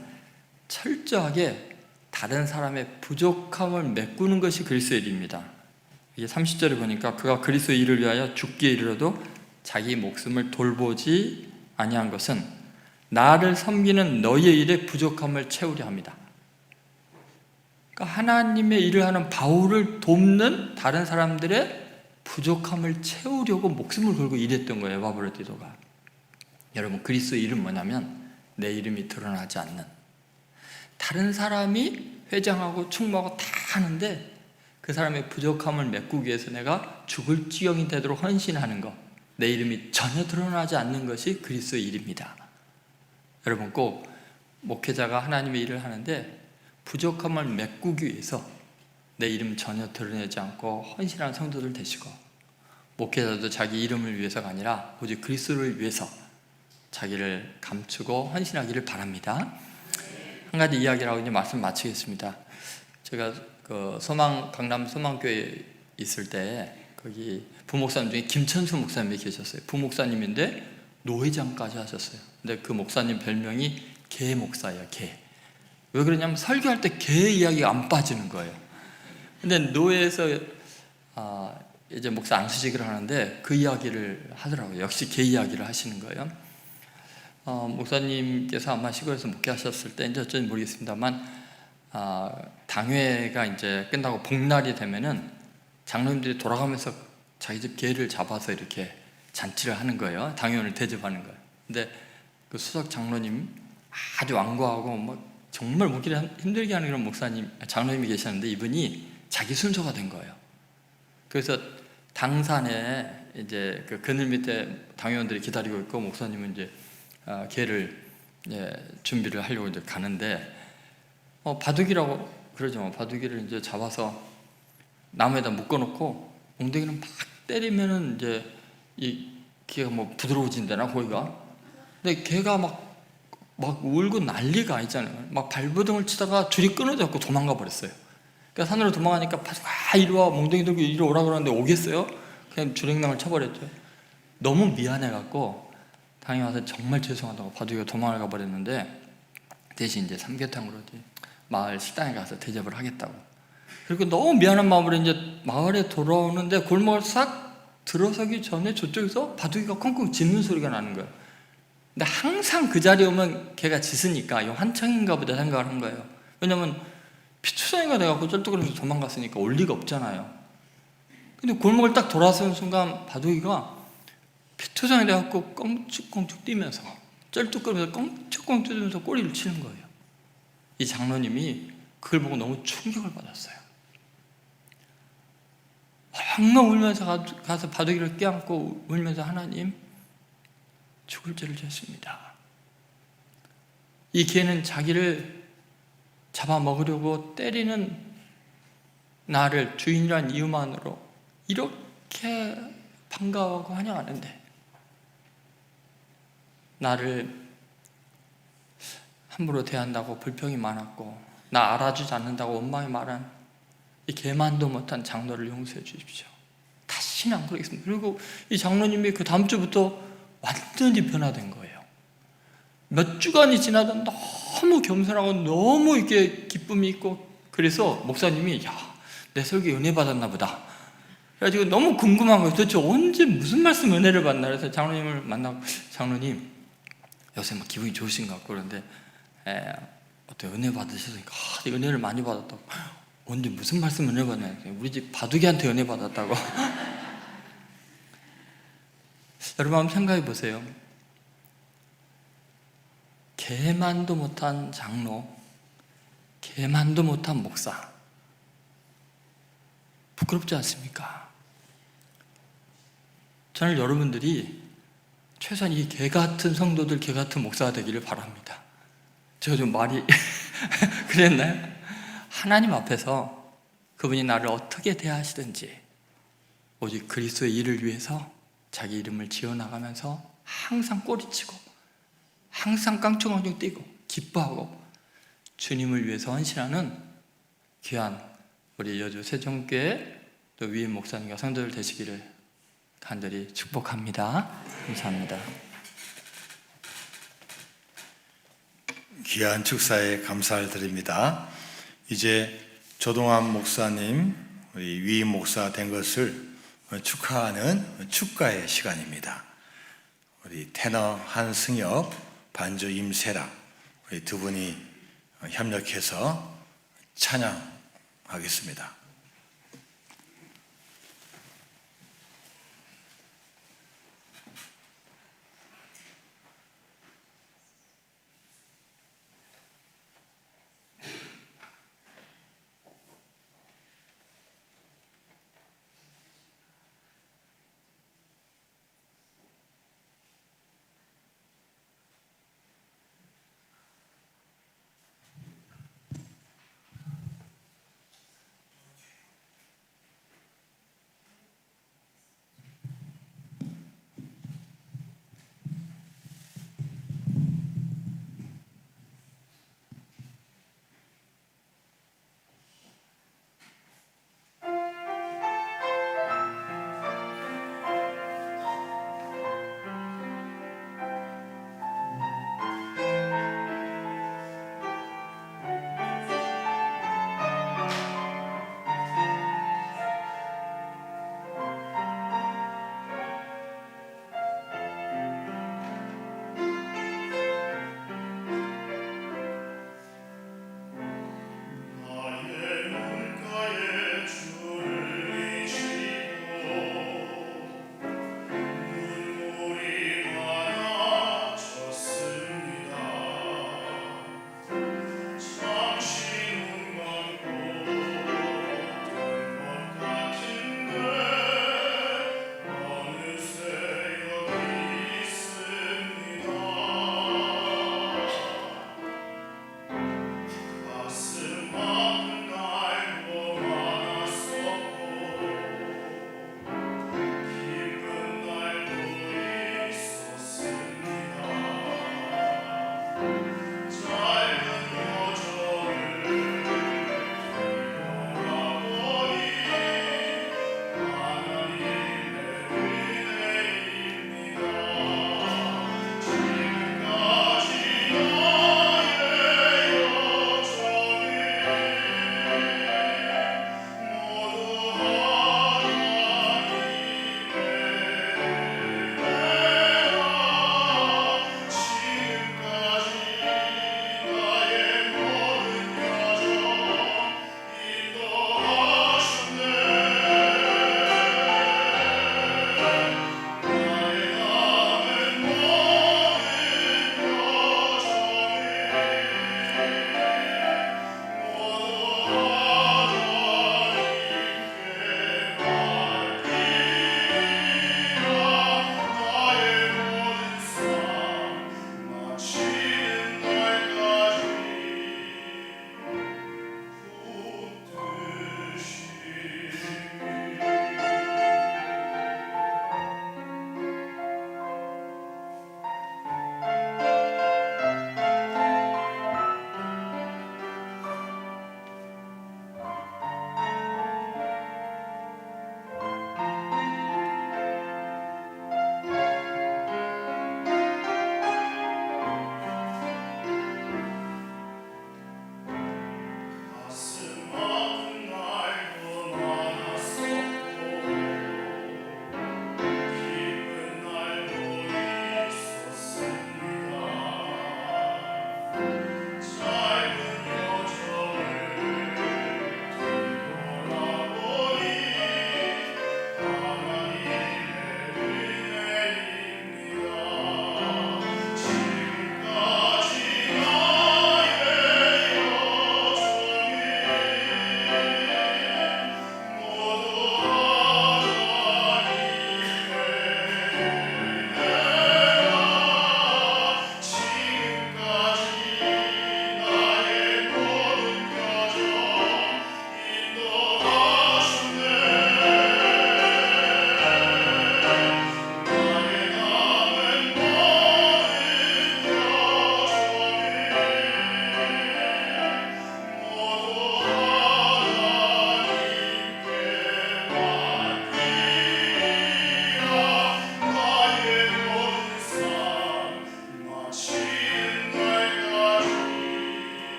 철저하게 다른 사람의 부족함을 메꾸는 것이 그리스도의 일입니다. 이게 30절에 보니까 그가 그리스도의 일을 위하여 죽기에 이르러도 자기 목숨을 돌보지 아니한 것은 나를 섬기는 너희의 일에 부족함을 채우려 합니다. 그러니까 하나님의 일을 하는 바울을 돕는 다른 사람들의 부족함을 채우려고 목숨을 걸고 일했던 거예요, 에바브로디도가. 여러분, 그리스도의 일은 뭐냐면 내 이름이 드러나지 않는, 다른 사람이 회장하고 충무하고 다 하는데 그 사람의 부족함을 메꾸기 위해서 내가 죽을 지경이 되도록 헌신하는 것, 내 이름이 전혀 드러나지 않는 것이 그리스도의 일입니다. 여러분, 꼭 목회자가 하나님의 일을 하는데 부족함을 메꾸기 위해서 내 이름 전혀 드러내지 않고 헌신하는 성도들 되시고, 목회자도 자기 이름을 위해서가 아니라 오직 그리스도를 위해서 자기를 감추고 헌신하기를 바랍니다. 한 가지 이야기를 하고 이제 말씀 마치겠습니다. 제가 강남 소망교회에 있을 때 거기 부목사님 중에 김천수 목사님이 계셨어요. 부목사님인데 노회장까지 하셨어요. 근데 그 목사님 별명이 개 목사예요. 개. 왜 그러냐면 설교할 때 개 이야기가 안 빠지는 거예요. 근데 노회에서 이제 목사 안수직을 하는데 그 이야기를 하더라고요. 역시 개 이야기를 하시는 거예요. 목사님께서 아마 시골에서 목회하셨을 때 이제 어쩐지 모르겠습니다만 당회가 이제 끝나고 복날이 되면은 장로님들이 돌아가면서 자기 집 개를 잡아서 이렇게 잔치를 하는 거예요. 당회원을 대접하는 거예요. 근데 그 수석 장로님 아주 완고하고 뭐 정말 먹기를 힘들게 하는 그런 목사님, 장로님이 계셨는데 이분이 자기 순서가 된 거예요. 그래서 당산에 이제 그 그늘 밑에 당회원들이 기다리고 있고 목사님은 이제 개를 준비를 하려고 이제 가는데 바둑이라고 그러죠. 바둑이를 이제 잡아서 나무에다 묶어놓고 엉덩이를 막 때리면은 이제 이 개가 뭐 부드러워진다나 고기가. 근데 개가 막 울고 난리가 있잖아요. 막 발버둥을 치다가 줄이 끊어졌고 도망가 버렸어요. 그러니까 산으로 도망가니까 바둑아 이리 와, 몽둥이 들고 이리 오라 그러는데 오겠어요? 그냥 줄행랑을 쳐버렸죠. 너무 미안해갖고 당에 와서 정말 죄송하다고 바둑이가 도망을 가버렸는데 대신 이제 삼계탕으로 이제 마을 식당에 가서 대접을 하겠다고. 그리고 너무 미안한 마음으로 이제 마을에 돌아오는데 골목을 싹 들어서기 전에 저쪽에서 바둑이가 콩콩 짖는 소리가 나는 거예요. 근데 항상 그 자리에 오면 걔가 짖으니까 이거 한창인가 보다 생각을 한 거예요. 왜냐면 피투성이가 돼갖고 쩔뚝거리면서 도망갔으니까 올 리가 없잖아요. 근데 골목을 딱 돌아서는 순간 바둑이가 피투성이 돼갖고 껑쭉껑쭉 뛰면서 쩔뚝거리면서 껑쭉껑쭉 뛰면서 꼬리를 치는 거예요. 이 장로님이 그걸 보고 너무 충격을 받았어요. 엉엉 울면서 가서 바둑이를 껴안고 울면서 하나님 죽을 죄를 졌습니다. 이 개는 자기를 잡아먹으려고 때리는 나를 주인이란 이유만으로 이렇게 반가워하고 환영하는데 나를 함부로 대한다고 불평이 많았고 나 알아주지 않는다고 원망이 말한 이 개만도 못한 장로를 용서해 주십시오. 다시는 안 그러겠습니다. 그리고 이 장로님이 그 다음 주부터 완전히 변화된 거예요. 몇 주간이 지나도 너무 겸손하고 너무 이렇게 기쁨이 있고 그래서 목사님이 내 설교에 은혜 받았나 보다. 그래가지고 너무 궁금한 거예요. 도대체 언제 무슨 말씀 은혜를 받나. 그래서 장로님을 만나고 장로님 요새 뭐 기분이 좋으신 것 같고 그런데 어때 은혜 받으셨으니까 은혜를 많이 받았다고. 언제 무슨 말씀 은혜 받나. 우리 집 바둑이한테 은혜 받았다고. 여러분 한번 생각해 보세요. 개만도 못한 장로, 개만도 못한 목사, 부끄럽지 않습니까? 저는 여러분들이 최소한 이 개 같은 성도들, 개 같은 목사가 되기를 바랍니다. 제가 좀 말이 그랬나요? 하나님 앞에서 그분이 나를 어떻게 대하시든지 오직 그리스도의 일을 위해서 자기 이름을 지어나가면서 항상 꼬리치고 항상 깡총깡총 뛰고 기뻐하고 주님을 위해서 헌신하는 귀한 우리 여주 세종교회 또 위임 목사님과 성도들 되시기를 간절히 축복합니다. 감사합니다. 귀한 축사에 감사를 드립니다. 이제 조동환 목사님, 우리 위임 목사 된 것을 축하하는 축가의 시간입니다. 우리 테너 한승엽, 반주 임세락 우리 두 분이 협력해서 찬양하겠습니다.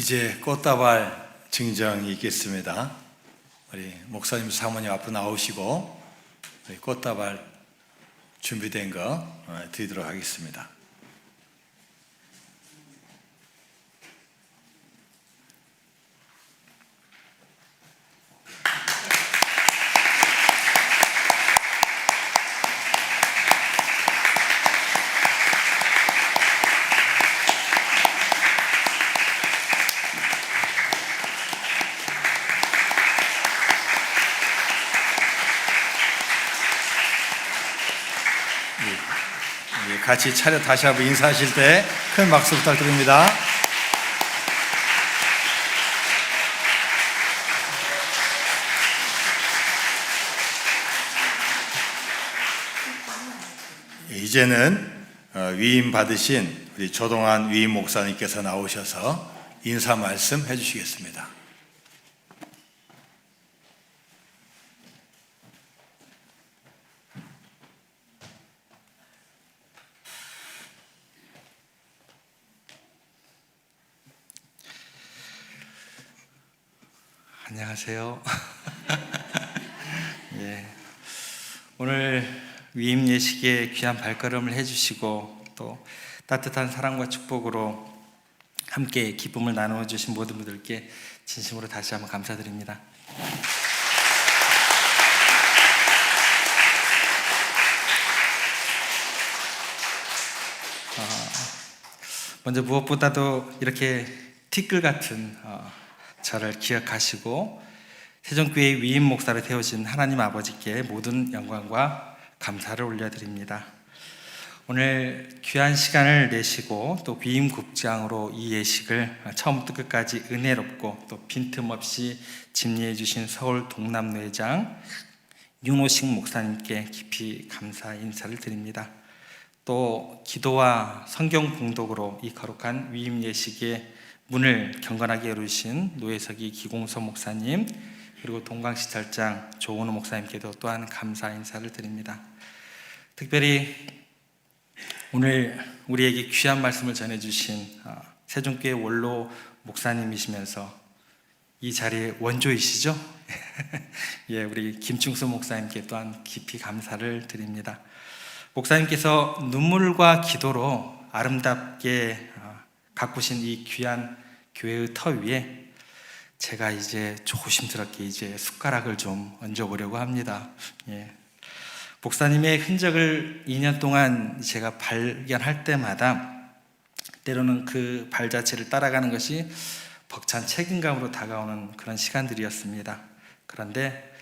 이제 꽃다발 증정이 있겠습니다. 우리 목사님 사모님 앞으로 나오시고 우리 꽃다발 준비된 거 드리도록 하겠습니다. 같이 차렷 다시 한번 인사하실 때 큰 박수 부탁드립니다. 이제는 위임 받으신 우리 조동환 위임 목사님께서 나오셔서 인사 말씀 해주시겠습니다. 안녕하세요. 예, 오늘 위임 예식에 귀한 발걸음을 해주시고 또 따뜻한 사랑과 축복으로 함께 기쁨을 나누어 주신 모든 분들께 진심으로 다시 한번 감사드립니다. 먼저 무엇보다도 이렇게 티끌 같은 저를 기억하시고 세종교회 위임 목사로 되어진 하나님 아버지께 모든 영광과 감사를 올려드립니다. 오늘 귀한 시간을 내시고 또 위임국장으로 이 예식을 처음부터 끝까지 은혜롭고 또 빈틈없이 집례해 주신 서울 동남로회장 윤호식 목사님께 깊이 감사 인사를 드립니다. 또 기도와 성경 봉독으로 이 거룩한 위임 예식의 문을 경건하게 열으신 노예석이 기공서 목사님 그리고 동강시찰장 조은호 목사님께도 또한 감사 인사를 드립니다. 특별히 오늘 우리에게 귀한 말씀을 전해주신 세종교회 원로 목사님이시면서 이 자리의 원조이시죠? 예, 우리 김충수 목사님께 또한 깊이 감사를 드립니다. 목사님께서 눈물과 기도로 아름답게 가꾸신 이 귀한 교회의 터 위에 제가 이제 조심스럽게 이제 숟가락을 좀 얹어보려고 합니다. 예. 목사님의 흔적을 2년 동안 제가 발견할 때마다 때로는 그 발자취를 따라가는 것이 벅찬 책임감으로 다가오는 그런 시간들이었습니다. 그런데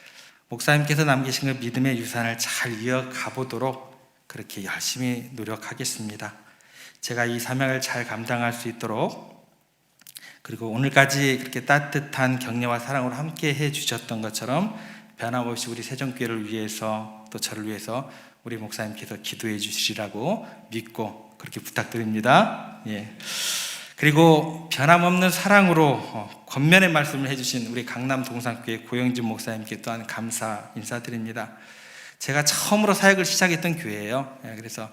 목사님께서 남기신 그 믿음의 유산을 잘 이어가 보도록 그렇게 열심히 노력하겠습니다. 제가 이 사명을 잘 감당할 수 있도록 그리고 오늘까지 그렇게 따뜻한 격려와 사랑으로 함께 해주셨던 것처럼 변함없이 우리 세종교회를 위해서 또 저를 위해서 우리 목사님께서 기도해 주시리라고 믿고 그렇게 부탁드립니다. 예. 그리고 변함없는 사랑으로 권면의 말씀을 해주신 우리 강남 동산교회 고영진 목사님께 또한 감사 인사드립니다. 제가 처음으로 사역을 시작했던 교회예요. 그래서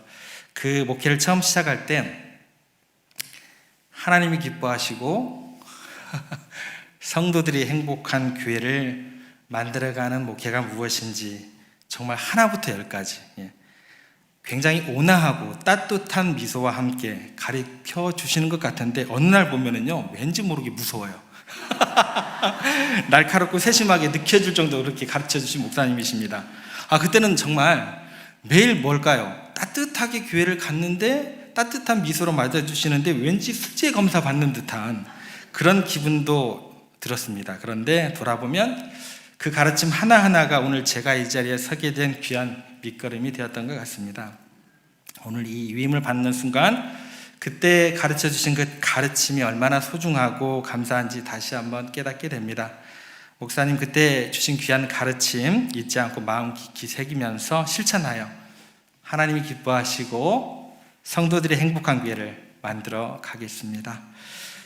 그 목회를 처음 시작할 때 하나님이 기뻐하시고 성도들이 행복한 교회를 만들어가는 목회가 무엇인지 정말 하나부터 열까지 굉장히 온화하고 따뜻한 미소와 함께 가르쳐 주시는 것 같은데 어느 날 보면은요 왠지 모르게 무서워요. 날카롭고 세심하게 느껴질 정도로 그렇게 가르쳐 주신 목사님이십니다. 그때는 정말 매일 뭘까요? 따뜻하게 교회를 갔는데 따뜻한 미소로 맞아주시는데 왠지 수제 검사 받는 듯한 그런 기분도 들었습니다. 그런데 돌아보면 그 가르침 하나하나가 오늘 제가 이 자리에 서게 된 귀한 밑거름이 되었던 것 같습니다. 오늘 이 위임을 받는 순간 그때 가르쳐 주신 그 가르침이 얼마나 소중하고 감사한지 다시 한번 깨닫게 됩니다. 목사님 그때 주신 귀한 가르침 잊지 않고 마음 깊이 새기면서 실천하여 하나님이 기뻐하시고 성도들의 행복한 교회를 만들어 가겠습니다.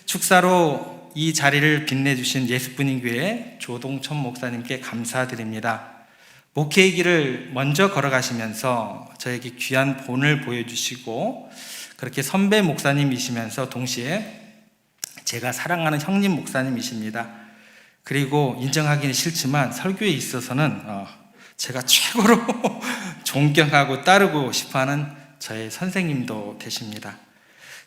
축사로 이 자리를 빛내주신 예수뿐인교회 조동천 목사님께 감사드립니다. 목회의 길을 먼저 걸어가시면서 저에게 귀한 본을 보여주시고 그렇게 선배 목사님이시면서 동시에 제가 사랑하는 형님 목사님이십니다. 그리고 인정하기는 싫지만 설교에 있어서는 제가 최고로 존경하고 따르고 싶어하는 저의 선생님도 되십니다.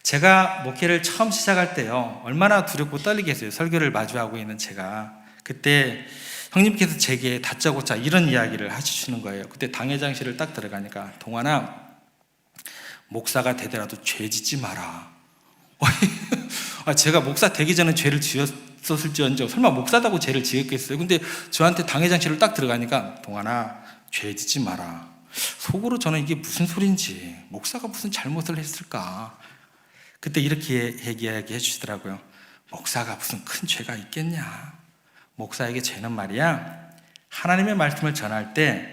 제가 목회를 처음 시작할 때요, 얼마나 두렵고 떨리겠어요. 설교를 마주하고 있는 제가. 그때 형님께서 제게 다짜고짜 이런 이야기를 하시는 거예요. 그때 당회장실을 딱 들어가니까, 동환아, 목사가 되더라도 죄 짓지 마라. 제가 목사 되기 전에 죄를 지었을지언정 설마 목사다고 죄를 지었겠어요? 근데 저한테 당회장실을 딱 들어가니까, 동환아, 죄 짓지 마라. 속으로 저는 이게 무슨 소린지, 목사가 무슨 잘못을 했을까? 그때 이렇게 얘기해 주시더라고요. 목사가 무슨 큰 죄가 있겠냐? 목사에게 죄는 말이야, 하나님의 말씀을 전할 때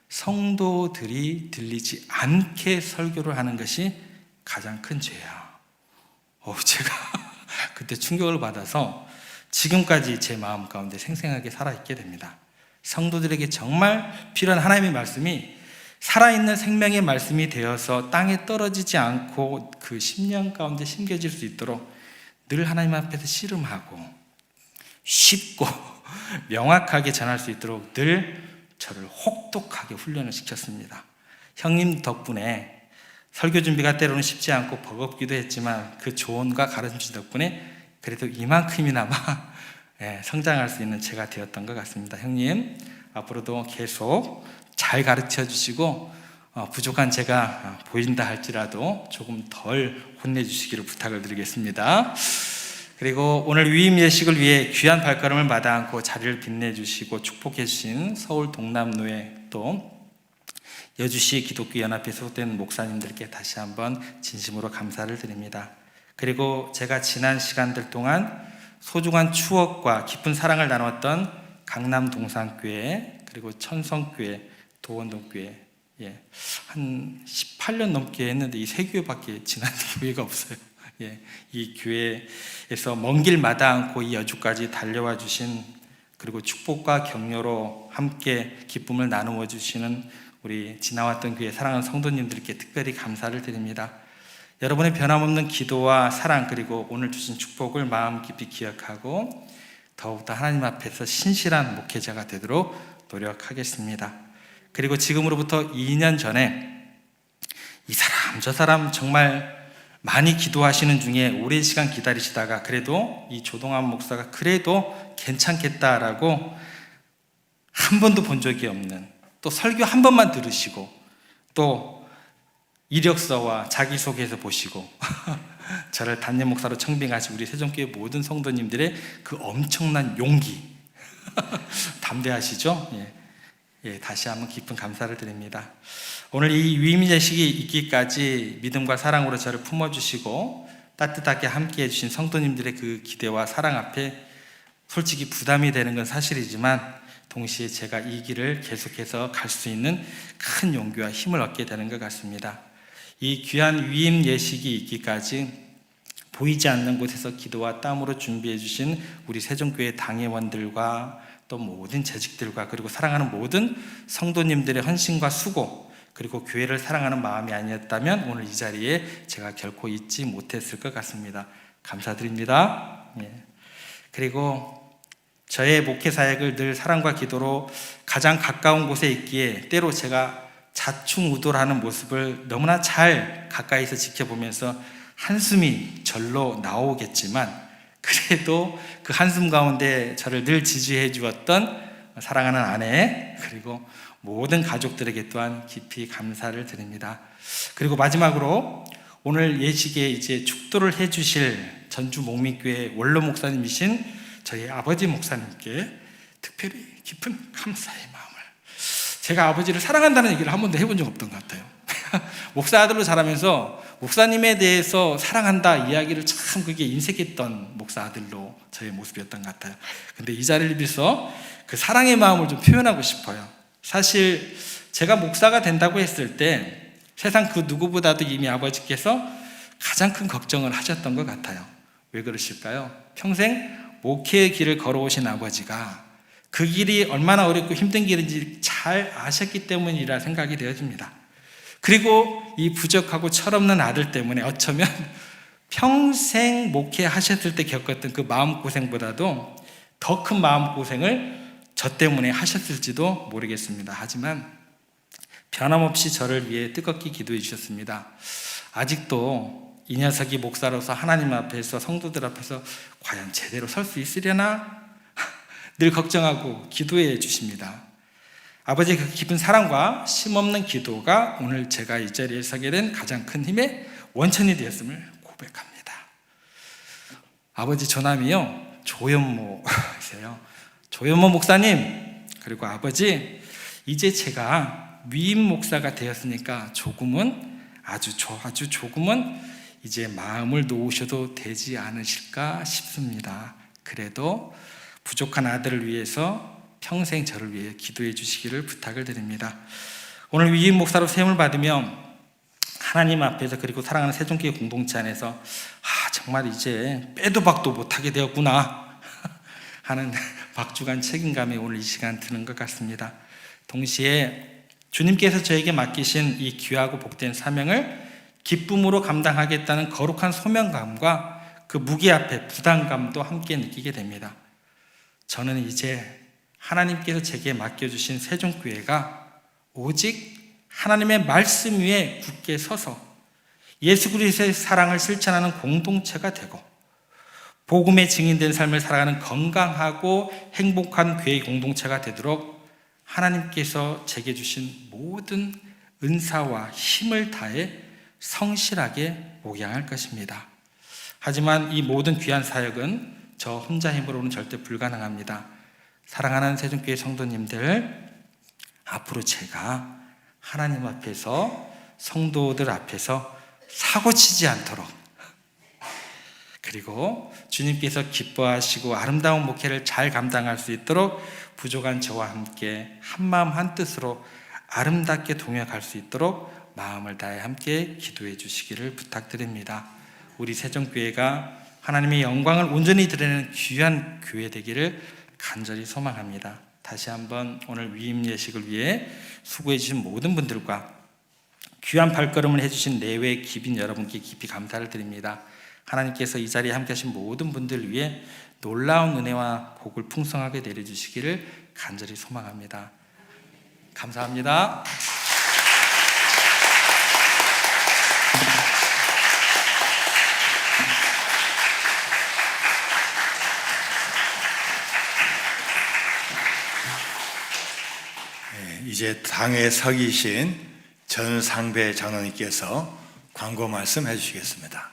성도들이 들리지 않게 설교를 하는 것이 가장 큰 죄야. 제가 그때 충격을 받아서 지금까지 제 마음 가운데 생생하게 살아있게 됩니다. 성도들에게 정말 필요한 하나님의 말씀이 살아있는 생명의 말씀이 되어서 땅에 떨어지지 않고 그 심령 가운데 심겨질 수 있도록 늘 하나님 앞에서 씨름하고 쉽고 명확하게 전할 수 있도록 늘 저를 혹독하게 훈련을 시켰습니다. 형님 덕분에 설교 준비가 때로는 쉽지 않고 버겁기도 했지만 그 조언과 가르침 덕분에 그래도 이만큼이나마 성장할 수 있는 제가 되었던 것 같습니다. 형님, 앞으로도 계속 잘 가르쳐 주시고 부족한 제가 보인다 할지라도 조금 덜 혼내주시기를 부탁을 드리겠습니다. 그리고 오늘 위임 예식을 위해 귀한 발걸음을 마다 않고 자리를 빛내주시고 축복해 주신 서울 동남노회 또 여주시 기독교 연합회 소속된 목사님들께 다시 한번 진심으로 감사를 드립니다. 그리고 제가 지난 시간들 동안 소중한 추억과 깊은 사랑을 나눴던 강남 동산교회, 그리고 천성교회, 도원동교회, 한 18년 넘게 했는데 이 세 교회밖에 지난 교회가 없어요. 이 교회에서 먼 길 마다 않고 이 여주까지 달려와 주신, 그리고 축복과 격려로 함께 기쁨을 나누어 주시는 우리 지나왔던 교회 사랑하는 성도님들께 특별히 감사를 드립니다. 여러분의 변함없는 기도와 사랑, 그리고 오늘 주신 축복을 마음 깊이 기억하고 더욱더 하나님 앞에서 신실한 목회자가 되도록 노력하겠습니다. 그리고 지금으로부터 2년 전에 이 사람 저 사람 정말 많이 기도하시는 중에 오랜 시간 기다리시다가 그래도 이 조동환 목사가 그래도 괜찮겠다라고 한 번도 본 적이 없는, 또 설교 한 번만 들으시고 또 이력서와 자기소개서 보시고 저를 담임 목사로 청빙하신 우리 세종교회 모든 성도님들의 그 엄청난 용기 담대하시죠? 다시 한번 깊은 감사를 드립니다. 오늘 이 위임 예식이 있기까지 믿음과 사랑으로 저를 품어주시고 따뜻하게 함께해 주신 성도님들의 그 기대와 사랑 앞에 솔직히 부담이 되는 건 사실이지만 동시에 제가 이 길을 계속해서 갈 수 있는 큰 용기와 힘을 얻게 되는 것 같습니다. 이 귀한 위임 예식이 있기까지 보이지 않는 곳에서 기도와 땀으로 준비해 주신 우리 세종교회 당회원들과 또 모든 재직들과 그리고 사랑하는 모든 성도님들의 헌신과 수고, 그리고 교회를 사랑하는 마음이 아니었다면 오늘 이 자리에 제가 결코 있지 못했을 것 같습니다. 감사드립니다. 그리고 저의 목회 사역을 늘 사랑과 기도로 가장 가까운 곳에 있기에 때로 제가 자충우돌하는 모습을 너무나 잘 가까이서 지켜보면서 한숨이 절로 나오겠지만 그래도 그 한숨 가운데 저를 늘 지지해 주었던 사랑하는 아내, 그리고 모든 가족들에게 또한 깊이 감사를 드립니다. 그리고 마지막으로 오늘 예식에 이제 축도를 해 주실 전주 목민교회 원로 목사님이신 저희 아버지 목사님께 특별히 깊은 감사의 마음을, 제가 아버지를 사랑한다는 얘기를 한 번도 해본 적 없던 것 같아요. 목사 아들로 자라면서 목사님에 대해서 사랑한다 이야기를 참 그게 인색했던 목사 아들로 저의 모습이었던 것 같아요. 근데 이 자리를 빌어서 그 사랑의 마음을 좀 표현하고 싶어요. 사실 제가 목사가 된다고 했을 때 세상 그 누구보다도 이미 아버지께서 가장 큰 걱정을 하셨던 것 같아요. 왜 그러실까요? 평생 목회의 길을 걸어오신 아버지가 그 길이 얼마나 어렵고 힘든 길인지 잘 아셨기 때문이라 생각이 되어집니다. 그리고 이 부족하고 철없는 아들 때문에 어쩌면 평생 목회하셨을 때 겪었던 그 마음고생보다도 더 큰 마음고생을 저 때문에 하셨을지도 모르겠습니다. 하지만 변함없이 저를 위해 뜨겁게 기도해 주셨습니다. 아직도 이 녀석이 목사로서 하나님 앞에서, 성도들 앞에서 과연 제대로 설 수 있으려나 늘 걱정하고 기도해 주십니다. 아버지의 그 깊은 사랑과 심없는 기도가 오늘 제가 이 자리에 서게 된 가장 큰 힘의 원천이 되었음을 고백합니다. 아버지 조남이요, 조현모세요. 조현모 목사님, 그리고 아버지, 이제 제가 위임 목사가 되었으니까 조금은, 아주 조금은 이제 마음을 놓으셔도 되지 않으실까 싶습니다. 그래도 부족한 아들을 위해서 평생 저를 위해 기도해 주시기를 부탁을 드립니다. 오늘 위임 목사로 세움을 받으며 하나님 앞에서, 그리고 사랑하는 세종교회 공동체 안에서 정말 이제 빼도 박도 못하게 되었구나 하는 박주간 책임감이 오늘 이 시간 드는 것 같습니다. 동시에 주님께서 저에게 맡기신 이 귀하고 복된 사명을 기쁨으로 감당하겠다는 거룩한 소명감과 그 무게 앞에 부담감도 함께 느끼게 됩니다. 저는 이제 하나님께서 제게 맡겨주신 세종교회가 오직 하나님의 말씀 위에 굳게 서서 예수 그리스도의 사랑을 실천하는 공동체가 되고 복음에 증인된 삶을 살아가는 건강하고 행복한 교회 공동체가 되도록 하나님께서 제게 주신 모든 은사와 힘을 다해 성실하게 목양할 것입니다. 하지만 이 모든 귀한 사역은 저 혼자 힘으로는 절대 불가능합니다. 사랑하는 세종교회 성도님들, 앞으로 제가 하나님 앞에서, 성도들 앞에서 사고치지 않도록, 그리고 주님께서 기뻐하시고 아름다운 목회를 잘 감당할 수 있도록 부족한 저와 함께 한마음 한뜻으로 아름답게 동역할 수 있도록 마음을 다해 함께 기도해 주시기를 부탁드립니다. 우리 세종교회가 하나님의 영광을 온전히 드리는 귀한 교회 되기를 간절히 소망합니다. 다시 한번 오늘 위임 예식을 위해 수고해 주신 모든 분들과 귀한 발걸음을 해주신 내외 기빈 여러분께 깊이 감사를 드립니다. 하나님께서 이 자리에 함께 하신 모든 분들 위해 놀라운 은혜와 복을 풍성하게 내려주시기를 간절히 소망합니다. 감사합니다. 이제 당에 서 계신 전상배 장로님께서 광고 말씀 해주시겠습니다.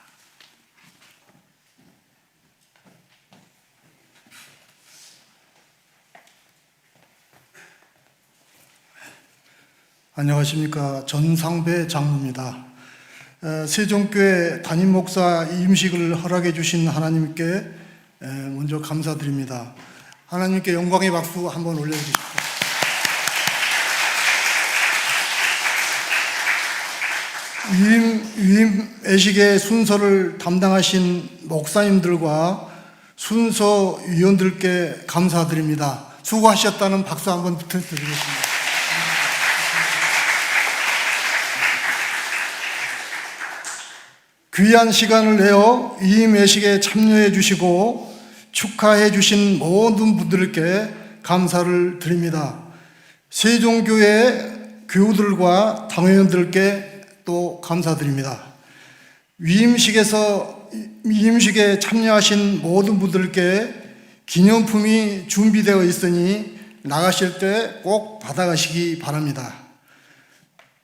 안녕하십니까. 전상배 장로입니다. 세종교회 담임 목사 임식을 허락해 주신 하나님께 먼저 감사드립니다. 하나님께 영광의 박수 한번 올려주십시오. 위임 예식의 순서를 담당하신 목사님들과 순서 위원들께 감사드립니다. 수고하셨다는 박수 한번 부탁드리겠습니다. 귀한 시간을 내어 위임 예식에 참여해 주시고 축하해 주신 모든 분들께 감사를 드립니다. 세종교회 교우들과 당회원들께 또 감사드립니다. 위임식에 참여하신 모든 분들께 기념품이 준비되어 있으니 나가실 때 꼭 받아가시기 바랍니다.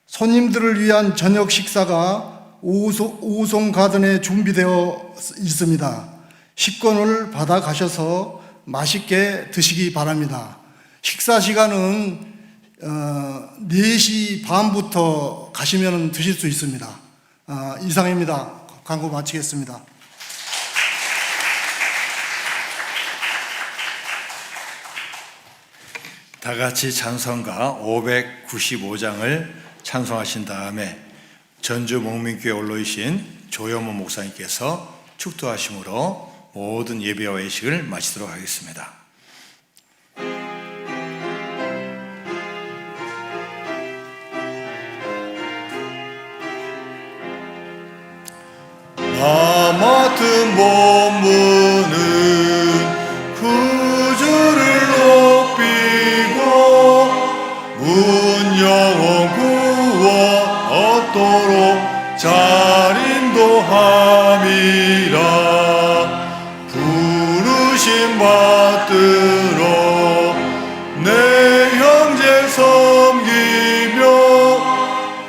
손님들을 위한 저녁 식사가 오송 가든에 준비되어 있습니다. 식권을 받아 가셔서 맛있게 드시기 바랍니다. 식사 시간은 4시 반부터 가시면 드실 수 있습니다. 이상입니다. 광고 마치겠습니다. 다 같이 찬송가 595장을 찬송하신 다음에 전주 목민교회 올로이신 조현모 목사님께서 축도하심으로 모든 예배와 예식을 마치도록 하겠습니다. 나만 같은 본문은 구주를 높이고 문 영혼 구원하도록 잘 인도함이라. 부르심 받들어 내 형제 섬기며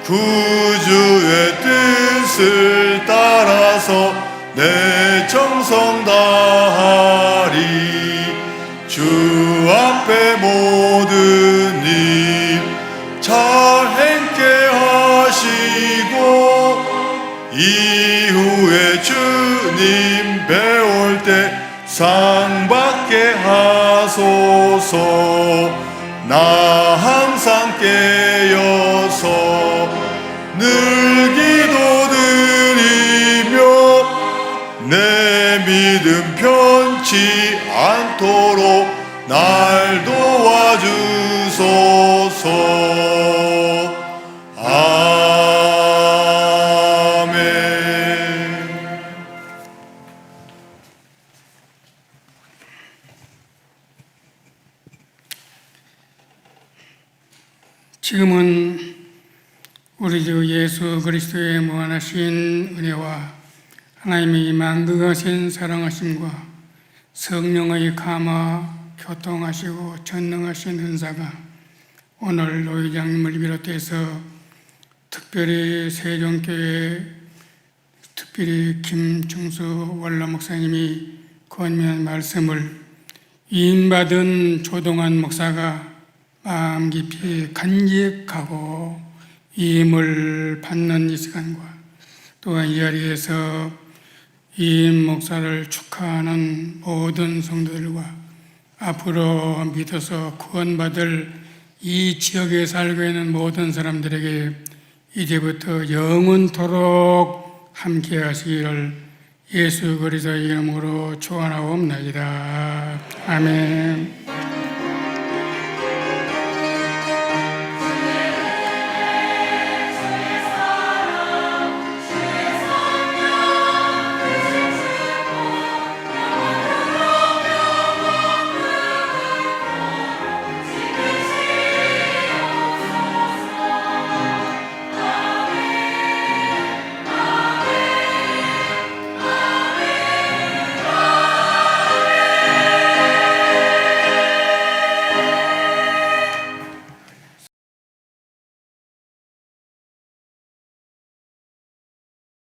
구주의 뜻을 따라서 내 정성 다하리. 주 앞에 모든 일 잘 행케 하시고 이후에 주님 배울 때 상 받게 하소서. 나 항상 깨어서 늘 기도드리며 내 믿음 편치 않도록 날 도와주소서. 아멘. 지금은 우리 주 예수 그리스도의 무한하신 은혜와 하나님의 만극하신 사랑하심과 성령의 감화 교통하시고 전능하신 은사가 오늘 노회장님을 비롯해서 특별히 세종교회 특별히 김충수 원로 목사님이 권면한 말씀을 위임받은 조동환 목사가 마음 깊이 간직하고 위임을 받는 이 시간과 또한 이 자리에서 위임 목사를 축하하는 모든 성도들과 앞으로 믿어서 구원받을 이 지역에 살고 있는 모든 사람들에게 이제부터 영원토록 함께 하시기를 예수 그리스도의 이름으로 축원하옵나이다. 아멘.